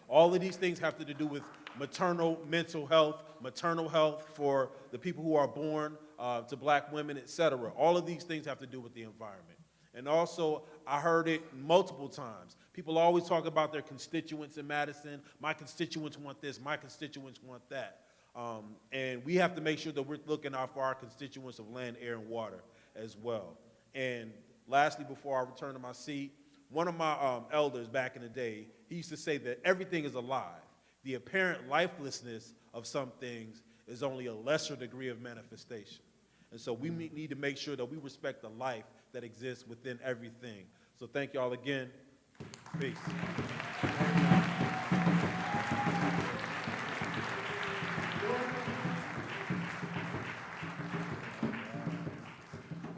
All of these things have to do with maternal mental health, maternal health for the people who are born to Black women, et cetera. All of these things have to do with the environment. And also, I heard it multiple times. People always talk about their constituents in Madison. My constituents want this, my constituents want that. And we have to make sure that we're looking out for our constituents of land, air, and water as well. And lastly, before I return to my seat, one of my elders back in the day, he used to say that everything is alive. The apparent lifelessness of some things is only a lesser degree of manifestation. And so we need to make sure that we respect the life that exists within everything. So thank you all again. Peace.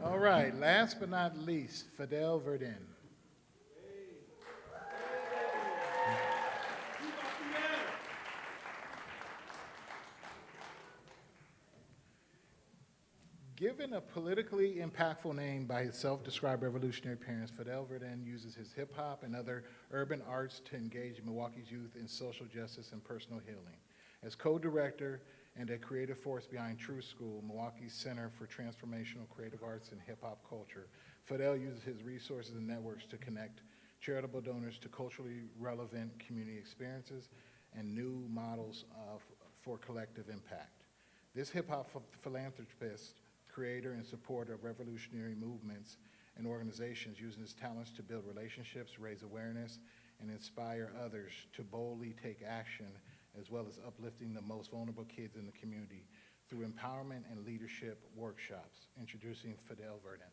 All right, last but not least, Fidel Verdin. Given a politically impactful name by his self-described revolutionary parents, Fidel Verdin uses his hip-hop and other urban arts to engage Milwaukee's youth in social justice and personal healing. As co-director and a creative force behind True School, Milwaukee's Center for Transformational Creative Arts and Hip-Hop Culture, Fidel uses his resources and networks to connect charitable donors to culturally relevant community experiences and new models for collective impact. This hip-hop philanthropist, creator and supporter of revolutionary movements and organizations, using his talents to build relationships, raise awareness, and inspire others to boldly take action, as well as uplifting the most vulnerable kids in the community through empowerment and leadership workshops. Introducing Fidel Verdin.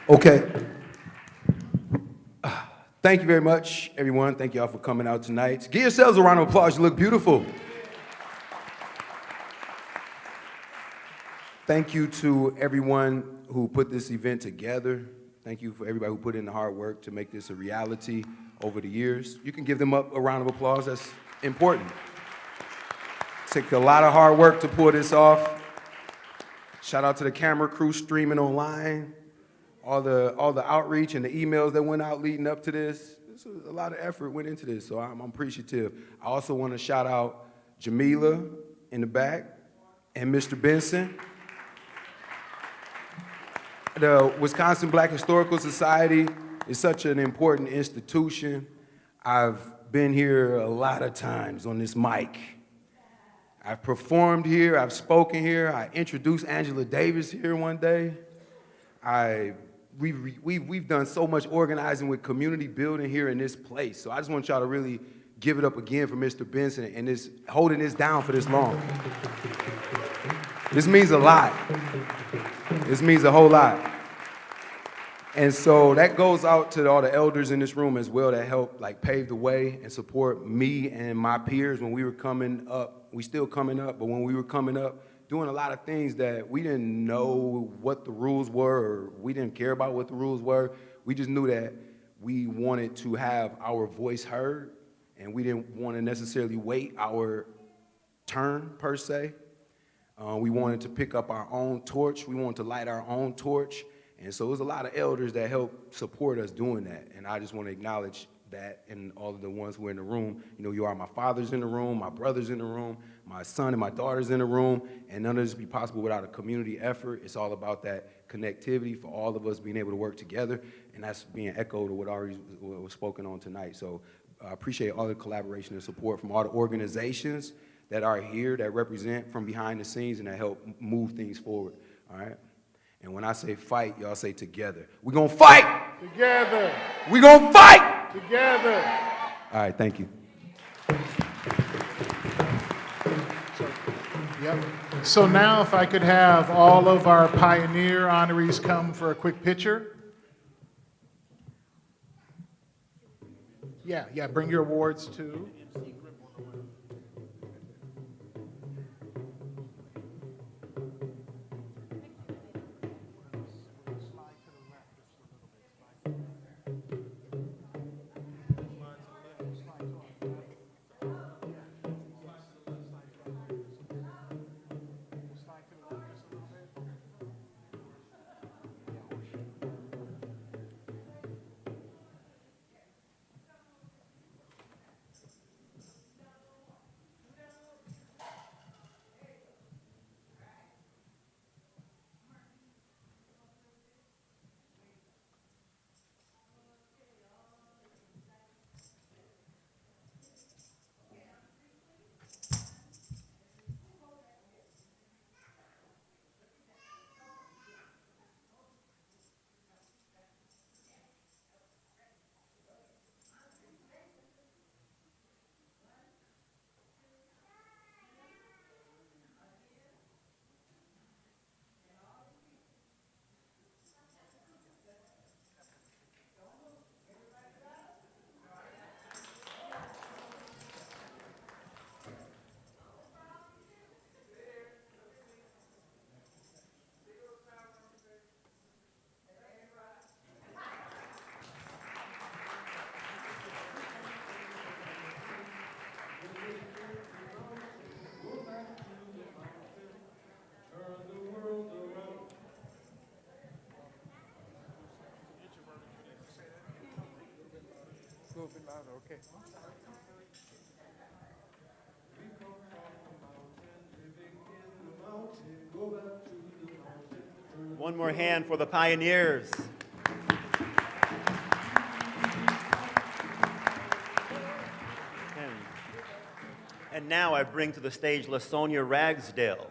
Okay. Thank you very much, everyone. Thank you all for coming out tonight. Give yourselves a round of applause. You look beautiful. Thank you to everyone who put this event together. Thank you for everybody who put in the hard work to make this a reality over the years. You can give them up a round of applause. That's important. It took a lot of hard work to pull this off. Shout out to the camera crew streaming online. All the outreach and the emails that went out leading up to this. A lot of effort went into this, so I'm appreciative. I also want to shout out Jamila in the back and Mr. Benson. The Wisconsin Black Historical Society is such an important institution. I've been here a lot of times on this mic. I've performed here, I've spoken here, I introduced Angela Davis here one day. We've done so much organizing with community building here in this place. So I just want y'all to really give it up again for Mr. Benson and holding this down for this long. This means a lot. This means a whole lot. And so that goes out to all the elders in this room as well that helped pave the way and support me and my peers when we were coming up. We still coming up, but when we were coming up, doing a lot of things that we didn't know what the rules were, or we didn't care about what the rules were. We just knew that we wanted to have our voice heard, and we didn't want to necessarily wait our turn, per se. We wanted to pick up our own torch. We wanted to light our own torch. And so there's a lot of elders that help support us doing that. And I just want to acknowledge that and all of the ones who are in the room. You know, you are my father's in the room, my brother's in the room, my son and my daughter's in the room, and none of this would be possible without a community effort. It's all about that connectivity for all of us being able to work together, and that's being echoed to what already was spoken on tonight. So I appreciate all the collaboration and support from all the organizations that are here, that represent from behind the scenes and that help move things forward, all right? And when I say fight, y'all say together. We're gonna fight! Together. We're gonna fight! Together. All right, thank you. Yep. So now if I could have all of our Pioneer honorees come for a quick picture. Yeah, bring your awards too. A little bit louder, okay. One more hand for the pioneers. And now I bring to the stage LaSonia Ragsdale.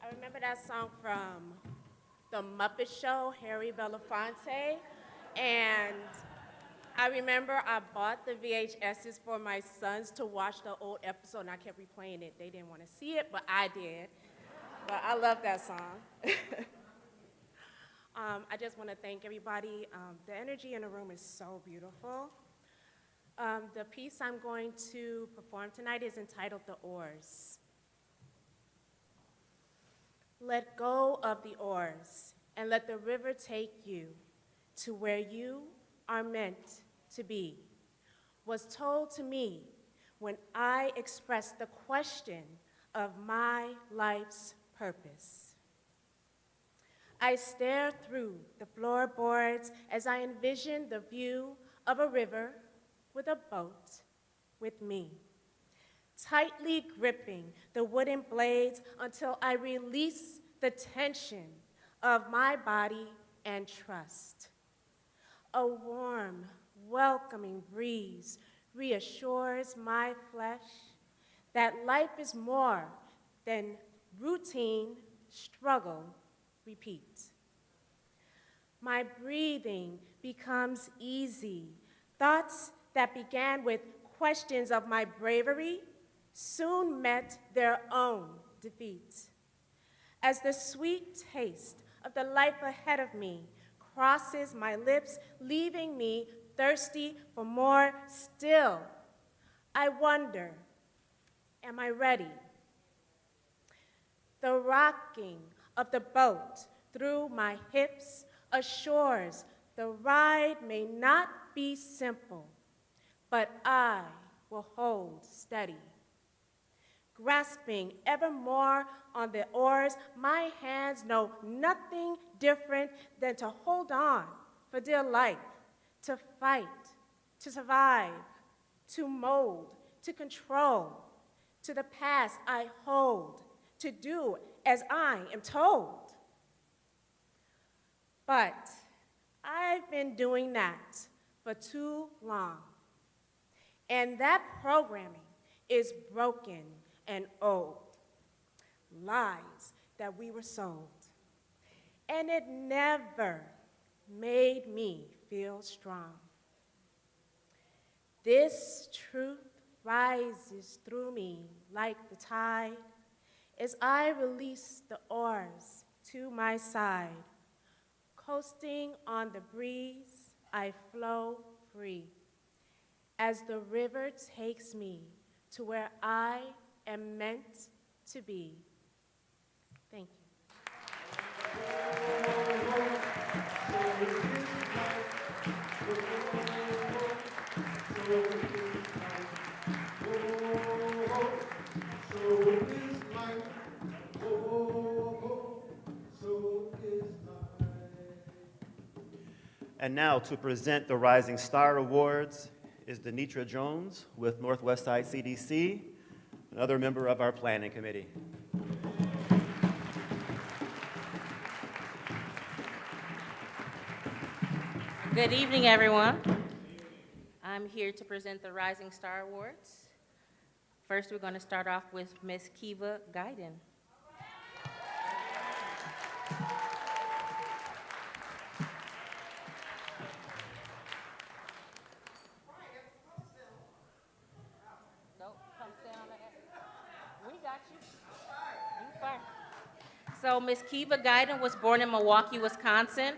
I remember that song from The Muppet Show, Harry Belafonte, and I remember I bought the VHSs for my sons to watch the old episode, and I kept replaying it. They didn't want to see it, but I did. But I love that song. I just want to thank everybody. The energy in the room is so beautiful. The piece I'm going to perform tonight is entitled The Oars. Let go of the oars and let the river take you to where you are meant to be, was told to me when I expressed the question of my life's purpose. I stare through the floorboards as I envision the view of a river with a boat with me, tightly gripping the wooden blades until I release the tension of my body and trust. A warm, welcoming breeze reassures my flesh that life is more than routine, struggle, repeat. My breathing becomes easy. Thoughts that began with questions of my bravery soon met their own defeat. As the sweet taste of the life ahead of me crosses my lips, leaving me thirsty for more still, I wonder, am I ready The rocking of the boat through my hips assures the ride may not be simple, but I will hold steady. Grasping ever more on the oars, my hands know nothing different than to hold on for dear life, to fight, to survive, to mold, to control. To the past I hold, to do as I am told. But I've been doing that for too long. And that programming is broken and old. Lies that we were sold. And it never made me feel strong. This truth rises through me like the tide as I release the oars to my side. Coasting on the breeze, I flow free as the river takes me to where I am meant to be. Thank And now to present the Rising Star Awards is Denitra Jones with Northwest Side CDC, another member of our planning committee. Good evening, everyone. I'm here to present the Rising Star Awards. First, we're going to start off with Ms. Kiva Guyden. So Ms. Kiva Guyden was born in Milwaukee, Wisconsin,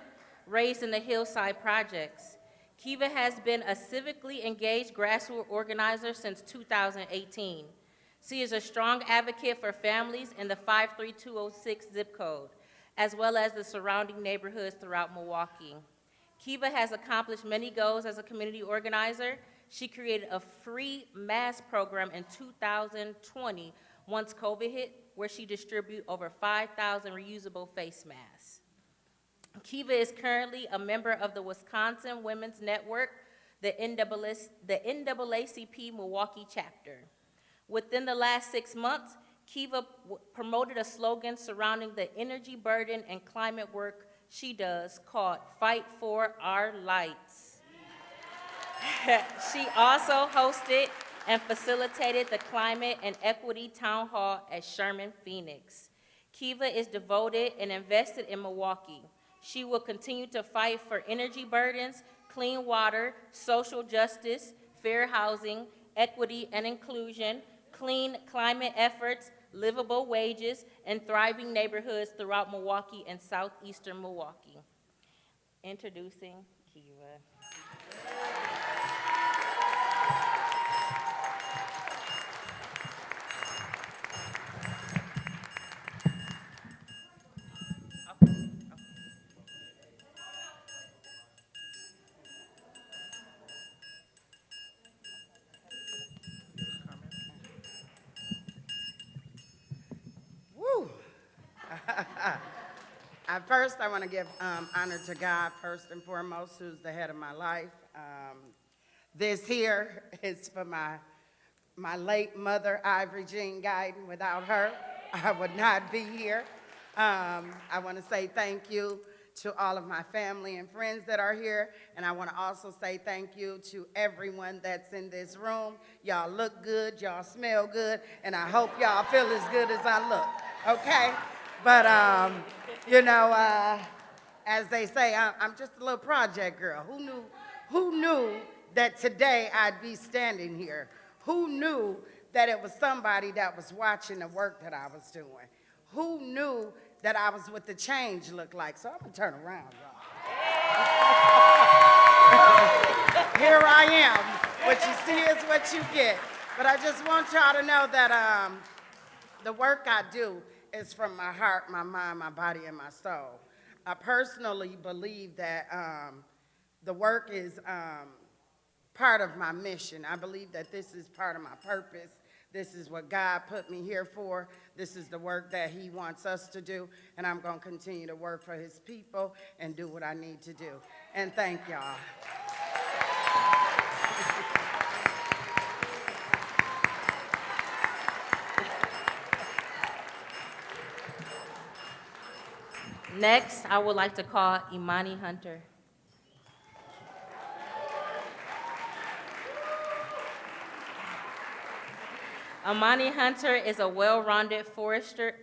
raised in the Hillside Projects. Kiva has been a civically engaged grassroots organizer since 2018. She is a strong advocate for families in the 53206 zip code, as well as the surrounding neighborhoods throughout Milwaukee. Kiva has accomplished many goals as a community organizer. She created a free mask program in 2020 once COVID hit, where she distributed over 5,000 reusable face masks. Kiva is currently a member of the Wisconsin Women's Network, the NAACP Milwaukee chapter. Within the last 6 months, Kiva promoted a slogan surrounding the energy burden and climate work she does called Fight for Our Lights. She also hosted and facilitated the Climate and Equity Town Hall at Sherman Phoenix. Kiva is devoted and invested in Milwaukee. She will continue to fight for energy burdens, clean water, social justice, fair housing, equity and inclusion, clean climate efforts, livable wages, and thriving neighborhoods throughout Milwaukee and southeastern Milwaukee. Introducing Kiva. First, I want to give honor to God, first and foremost, who's the head of my life. This here is for my late mother, Ivory Jean Guyden. Without her, I would not be here. I want to say thank you to all of my family and friends that are here, and I want to also say thank you to everyone that's in this room. Y'all look good, y'all smell good, and I hope y'all feel as good as I look, okay? But, you know, as they say, I'm just a little project girl. Who knew that today I'd be standing here? Who knew that it was somebody that was watching the work that I was doing? Who knew that I was what the change looked like? So I'm gonna turn around, y'all. Here I am. What you see is what you get. But I just want y'all to know that the work I do is from my heart, my mind, my body, and my soul. I personally believe that the work is part of my mission. I believe that this is part of my purpose. This is what God put me here for. This is the work that he wants us to do, and I'm going to continue to work for his people and do what I need to do. And thank y'all. Next, I would like to call Imani Hunter. Imani Hunter is a well-rounded forester,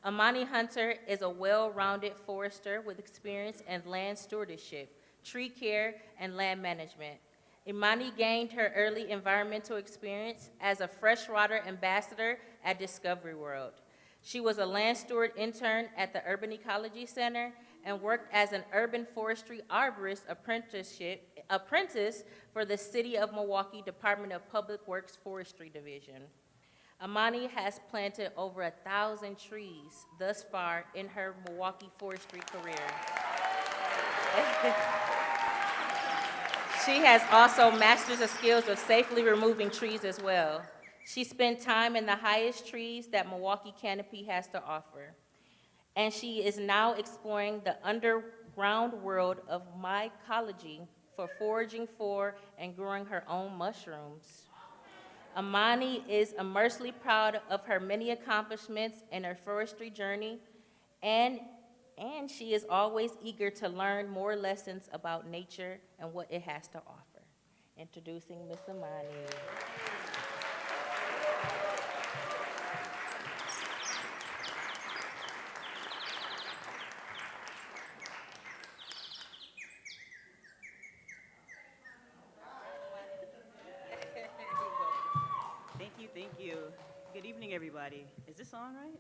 Imani Hunter is a well-rounded forester with experience in land stewardship, tree care, and land management. Imani gained her early environmental experience as a freshwater ambassador at Discovery World. She was a land steward intern at the Urban Ecology Center and worked as an urban forestry arborist apprentice for the City of Milwaukee Department of Public Works Forestry Division. Imani has planted over 1,000 trees thus far in her Milwaukee forestry career. She has also mastered the skills of safely removing trees as well. She spent time in the highest trees that Milwaukee Canopy has to offer. And she is now exploring the underground world of mycology for foraging for and growing her own mushrooms. Imani is immensely proud of her many accomplishments in her forestry journey, and she is always eager to learn more lessons about nature and what it has to offer. Introducing Miss Imani. Thank you. Good evening, everybody. Is this on, right?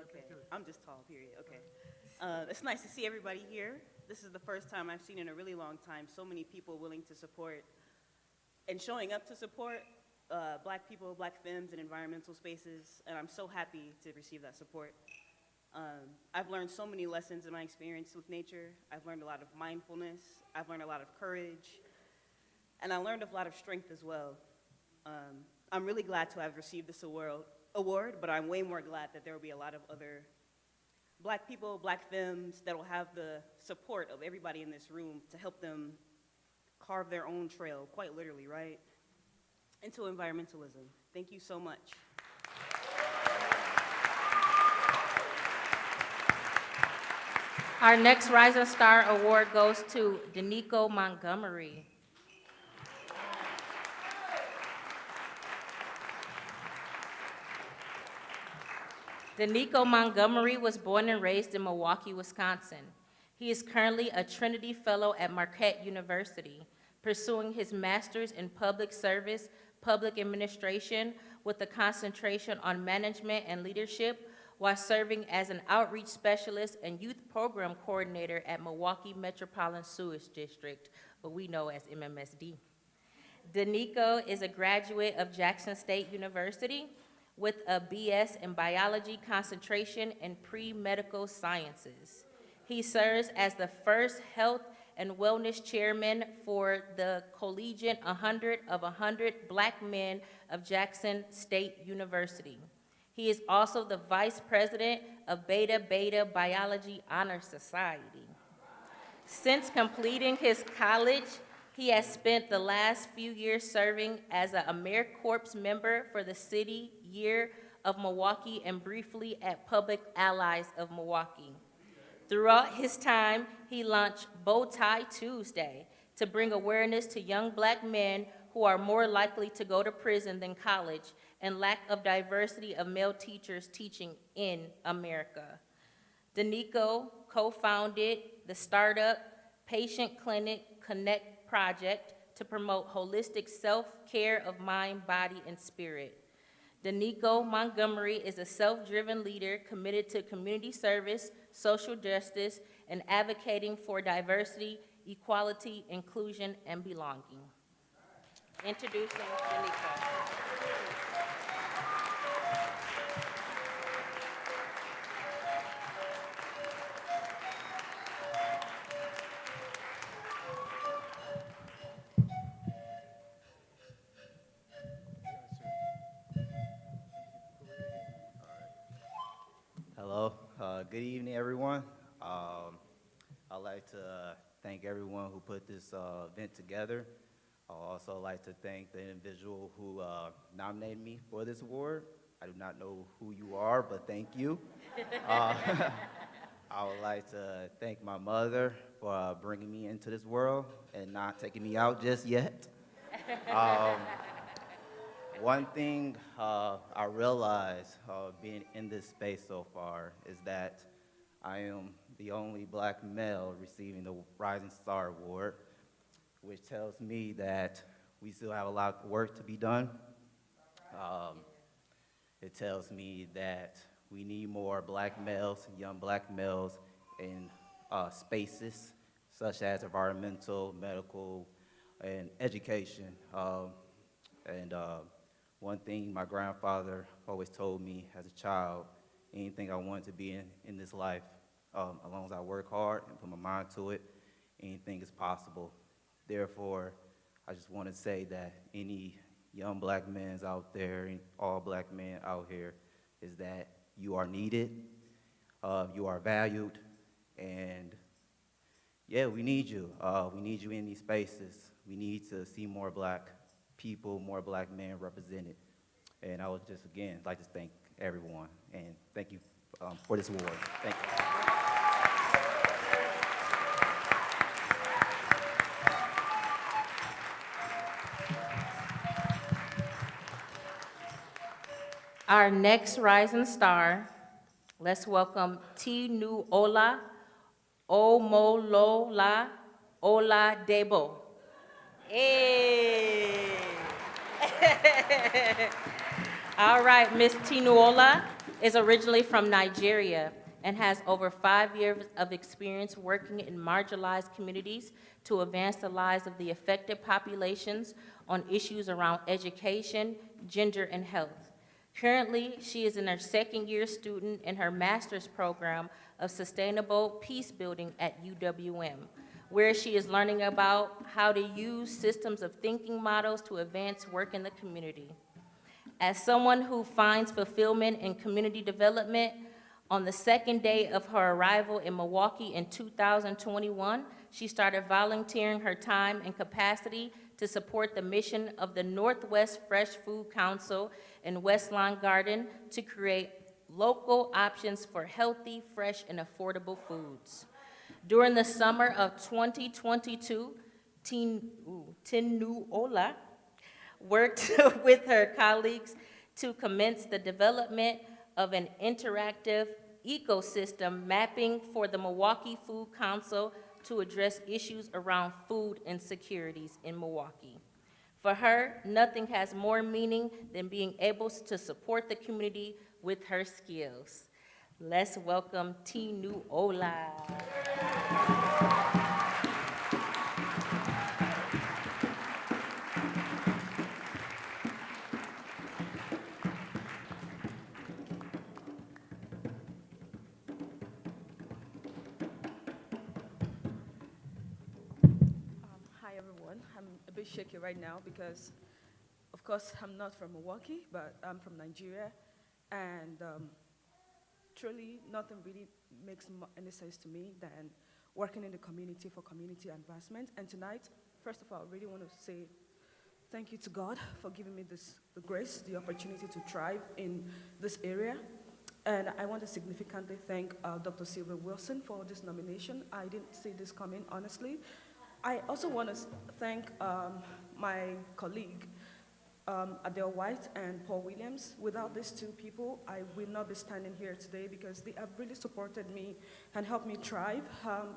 Okay. I'm just tall, period. Okay. It's nice to see everybody here. This is the first time I've seen in a really long time so many people willing to support and showing up to support Black people, Black femmes in environmental spaces, and I'm so happy to receive that support. I've learned so many lessons in my experience with nature. I've learned a lot of mindfulness. I've learned a lot of courage. And I learned a lot of strength as well. I'm really glad to have received this award, but I'm way more glad that there will be a lot of other Black people, Black femmes that will have the support of everybody in this room to help them carve their own trail, quite literally, right, into environmentalism. Thank you so much. Our next Rising Star Award goes to Danico Montgomery. Danico Montgomery was born and raised in Milwaukee, Wisconsin. He is currently a Trinity Fellow at Marquette University, pursuing his master's in public service, public administration, with a concentration on management and leadership, while serving as an outreach specialist and youth program coordinator at Milwaukee Metropolitan Sewage District, what we know as MMSD. Danico is a graduate of Jackson State University with a BS in biology concentration in pre-medical sciences. He serves as the first health and wellness chairman for the Collegiate 100 of 100 Black Men of Jackson State University. He is also the vice president of Beta Beta Biology Honor Society. Since completing his college, he has spent the last few years serving as an AmeriCorps member for the City Year of Milwaukee and briefly at Public Allies of Milwaukee. Throughout his time, he launched Bow Tie Tuesday to bring awareness to young Black men who are more likely to go to prison than college and lack of diversity of male teachers teaching in America. Danico co-founded the startup Patient Clinic Connect project to promote holistic self-care of mind, body, and spirit. Danico Montgomery is a self-driven leader committed to community service, social justice, and advocating for diversity, equality, inclusion, and belonging. Introducing Danico. Good evening, everyone. I'd like to thank everyone who put this event together. I'd also like to thank the individual who nominated me for this award. I do not know who you are, but thank you. I would like to thank my mother for bringing me into this world and not taking me out just yet. One thing I realized being in this space so far is that I am the only black male receiving the Rising Star Award, which tells me that we still have a lot of work to be done. It tells me that we need more black males, young black males in spaces such as environmental, medical, and education. One thing my grandfather always told me as a child, anything I wanted to be in this life, as long as I work hard and put my mind to it, anything is possible. Therefore, I just want to say that any young black men out there, and all black men out here, is that you are needed, you are valued, and yeah, we need you. We need you in these spaces. We need to see more black people, more black men represented. And I would just, again, like to thank everyone, and thank you for this award. Thank you. Our next rising star, let's welcome Tinuola Omolola Oladebo. Hey. All right, Miss Tinuola is originally from Nigeria and has over 5 years of experience working in marginalized communities to advance the lives of the affected populations on issues around education, gender, and health. Currently, she is in her second-year student in her master's program of sustainable peace building at UWM, where she is learning about how to use systems of thinking models to advance work in the community. As someone who finds fulfillment in community development, on the second day of her arrival in Milwaukee in 2021, she started volunteering her time and capacity to support the mission of the Northwest Fresh Food Council in West Lawn Garden to create local options for healthy, fresh, and affordable foods. During the summer of 2022, Tinuola worked with her colleagues to commence the development of an interactive ecosystem mapping for the Milwaukee Food Council to address issues around food insecurities in Milwaukee. For her, nothing has more meaning than being able to support the community with her skills. Let's welcome Tinuola. Hi, everyone. I'm a bit shaky right now because, of course, I'm not from Milwaukee, but I'm from Nigeria. And truly, nothing really makes any sense to me than working in the community for community advancement. And tonight, first of all, I really want to say thank you to God for giving me the grace, the opportunity to thrive in this area. And I want to significantly thank Dr. Sylvia Wilson for this nomination. I didn't see this coming, honestly. I also want to thank my colleague, Adele White and Paul Williams. Without these two people, I will not be standing here today because they have really supported me and helped me thrive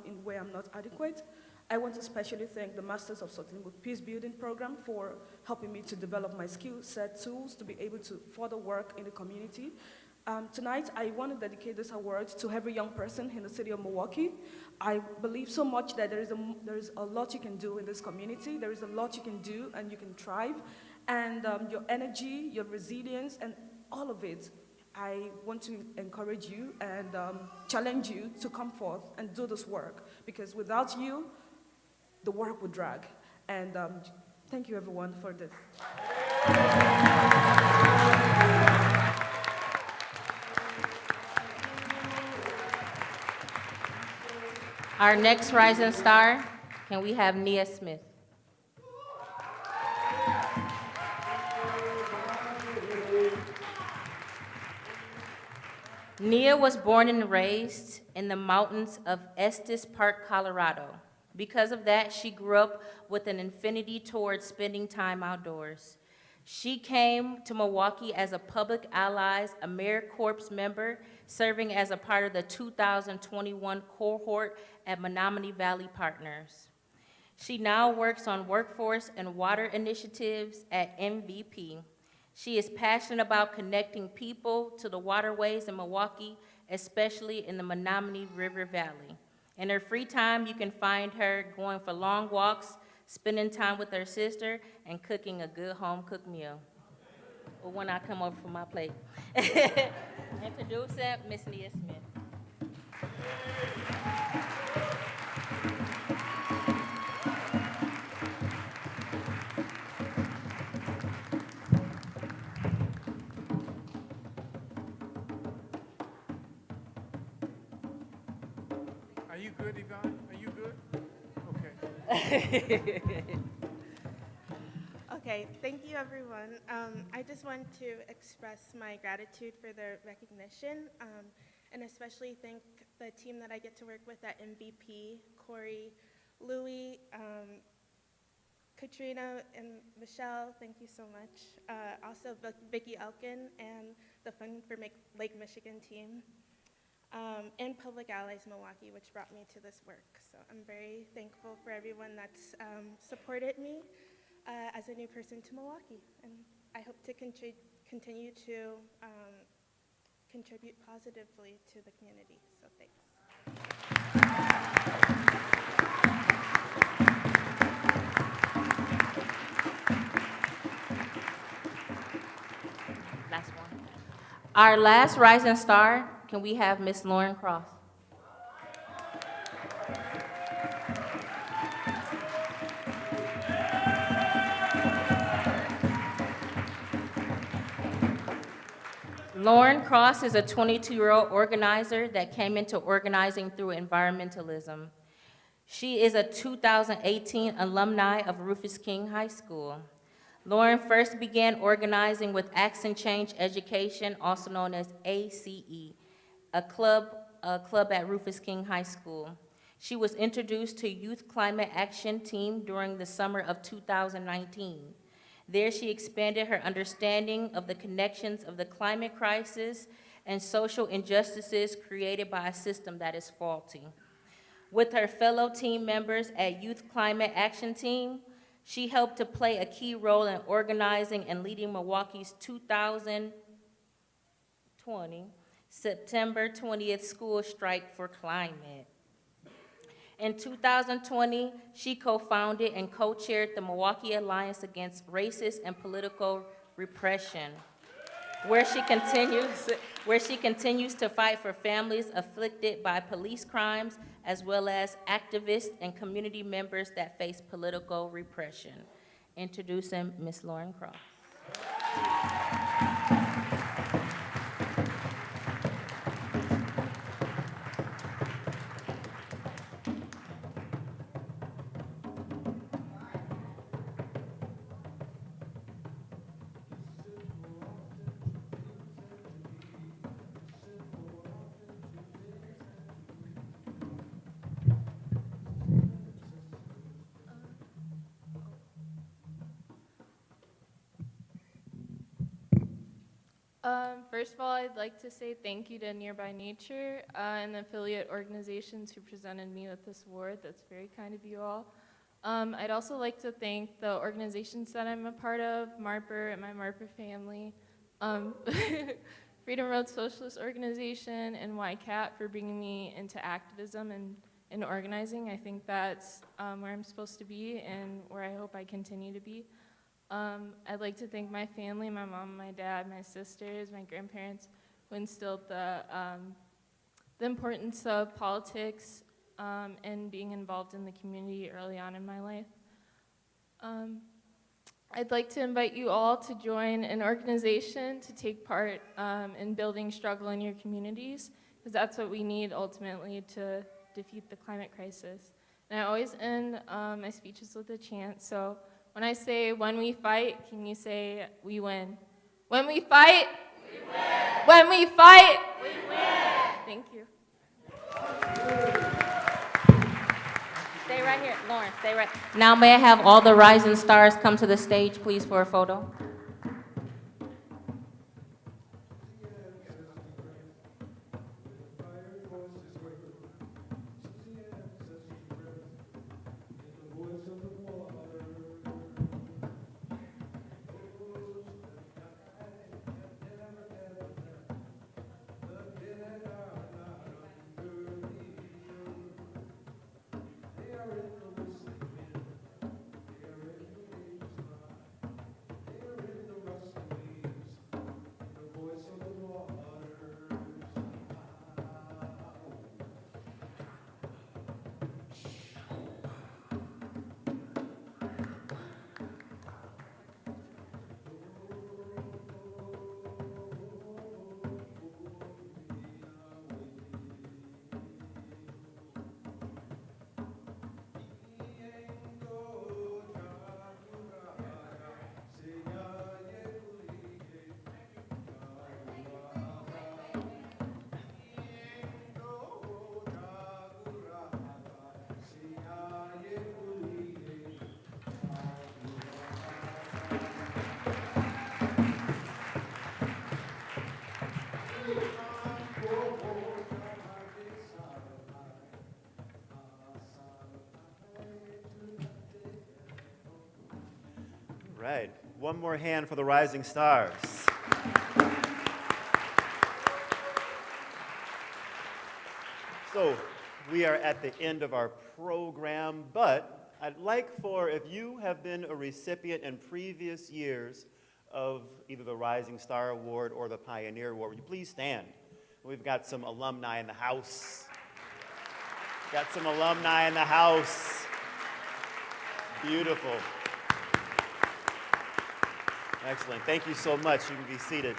in where I'm not adequate. I want to especially thank the Masters of Sustainable Peace Building program for helping me to develop my skill set tools to be able to further work in the community. Tonight, I want to dedicate this award to every young person in the city of Milwaukee. I believe so much that there is a lot you can do in this community. There is a lot you can do and you can thrive. And your energy, your resilience, and all of it, I want to encourage you and challenge you to come forth and do this work. Because without you, the work would drag. And thank you, everyone, for this. Our next rising star, can we have Nia Smith? Nia was born and raised in the mountains of Estes Park, Colorado. Because of that, she grew up with an affinity towards spending time outdoors. She came to Milwaukee as a Public Allies AmeriCorps member, serving as a part of the 2021 cohort at Menominee Valley Partners. She now works on workforce and water initiatives at MVP. She is passionate about connecting people to the waterways in Milwaukee, especially in the Menominee River Valley. In her free time, you can find her going for long walks, spending time with her sister, and cooking a good home-cooked meal. Or when I come over for my plate. Introducing Miss Nia Smith. Are you good, Yvonne? Are you good? Okay. Okay, thank you, everyone. I just want to express my gratitude for the recognition, and especially thank the team that I get to work with at MVP, Corey, Louie, Katrina, and Michelle, thank you so much. Also, Vicki Elkin and the Fun for Lake Michigan team. And Public Allies Milwaukee, which brought me to this work. So I'm very thankful for everyone that's supported me as a new person to Milwaukee. And I hope to continue to contribute positively to the community. So thanks. Last one. Our last rising star, can we have Miss Lauren Cross? Lauren Cross is a 22-year-old organizer that came into organizing through environmentalism. She is a 2018 alumni of Rufus King High School. Lauren first began organizing with Acts and Change Education, also known as ACE, a club at Rufus King High School. She was introduced to Youth Climate Action Team during the summer of 2019. There she expanded her understanding of the connections of the climate crisis and social injustices created by a system that is faulty. With her fellow team members at Youth Climate Action Team, she helped to play a key role in organizing and leading Milwaukee's 2020 September 20th school strike for climate. In 2020, she co-founded and co-chaired the Milwaukee Alliance Against Racist and Political Repression, where she continues to fight for families afflicted by police crimes, as well as activists and community members that face political repression. Introducing Ms. Lauren Cross. First of all, I'd like to say thank you to Nearby Nature and the affiliate organizations who presented me with this award. That's very kind of you all. I'd also like to thank the organizations that I'm a part of, MARPR and my MARPR family, Freedom Road Socialist Organization, and YCAT for bringing me into activism and organizing. I think that's where I'm supposed to be and where I hope I continue to be. I'd like to thank my family, my mom, my dad, my sisters, my grandparents, who instilled the importance of politics and being involved in the community early on in my life. I'd like to invite you all to join an organization to take part in building struggle in your communities, because that's what we need ultimately to defeat the climate crisis. And I always end my speeches with a chant. So when I say, when we fight, can you say, we win? When we fight, we win. When we fight, we win. Thank you. Stay right here, Lauren, stay right. Now may I have all the rising stars come to the stage, please, for a photo? Right. One more hand for the rising stars. So we are at the end of our program, but I'd like for, if you have been a recipient in previous years of either the Rising Star Award or the Pioneer Award, would you please stand? We've got some alumni in the house. Got some alumni in the house. Beautiful. Excellent. Thank you so much. You can be seated.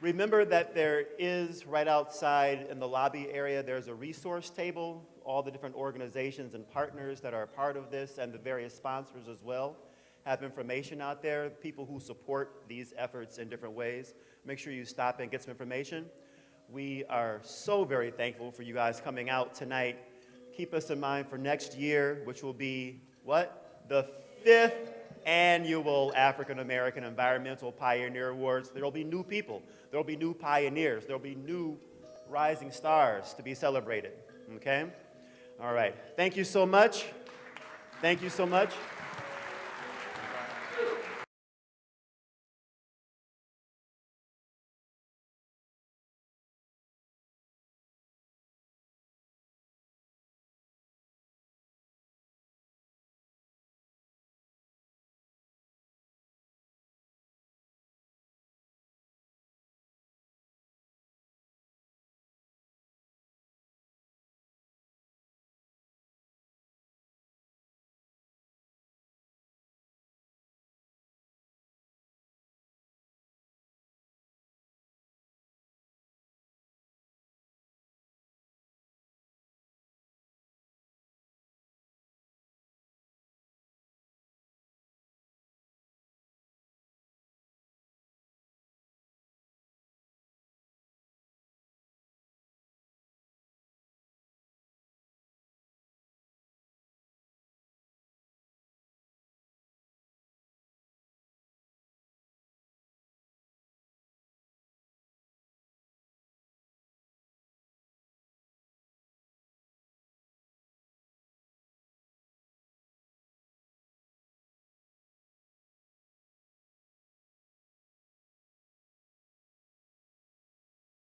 Remember that there is, right outside in the lobby area, there's a resource table, all the different organizations and partners that are a part of this, and the various sponsors as well have information out there, people who support these efforts in different ways. Make sure you stop and get some information. We are so very thankful for you guys coming out tonight. Keep us in mind for next year, which will be, what? The 5th Annual African American Environmental Pioneer Awards. There will be new people. There will be new pioneers. There will be new rising stars to be celebrated, okay? All right. Thank you so much. Thank you so much.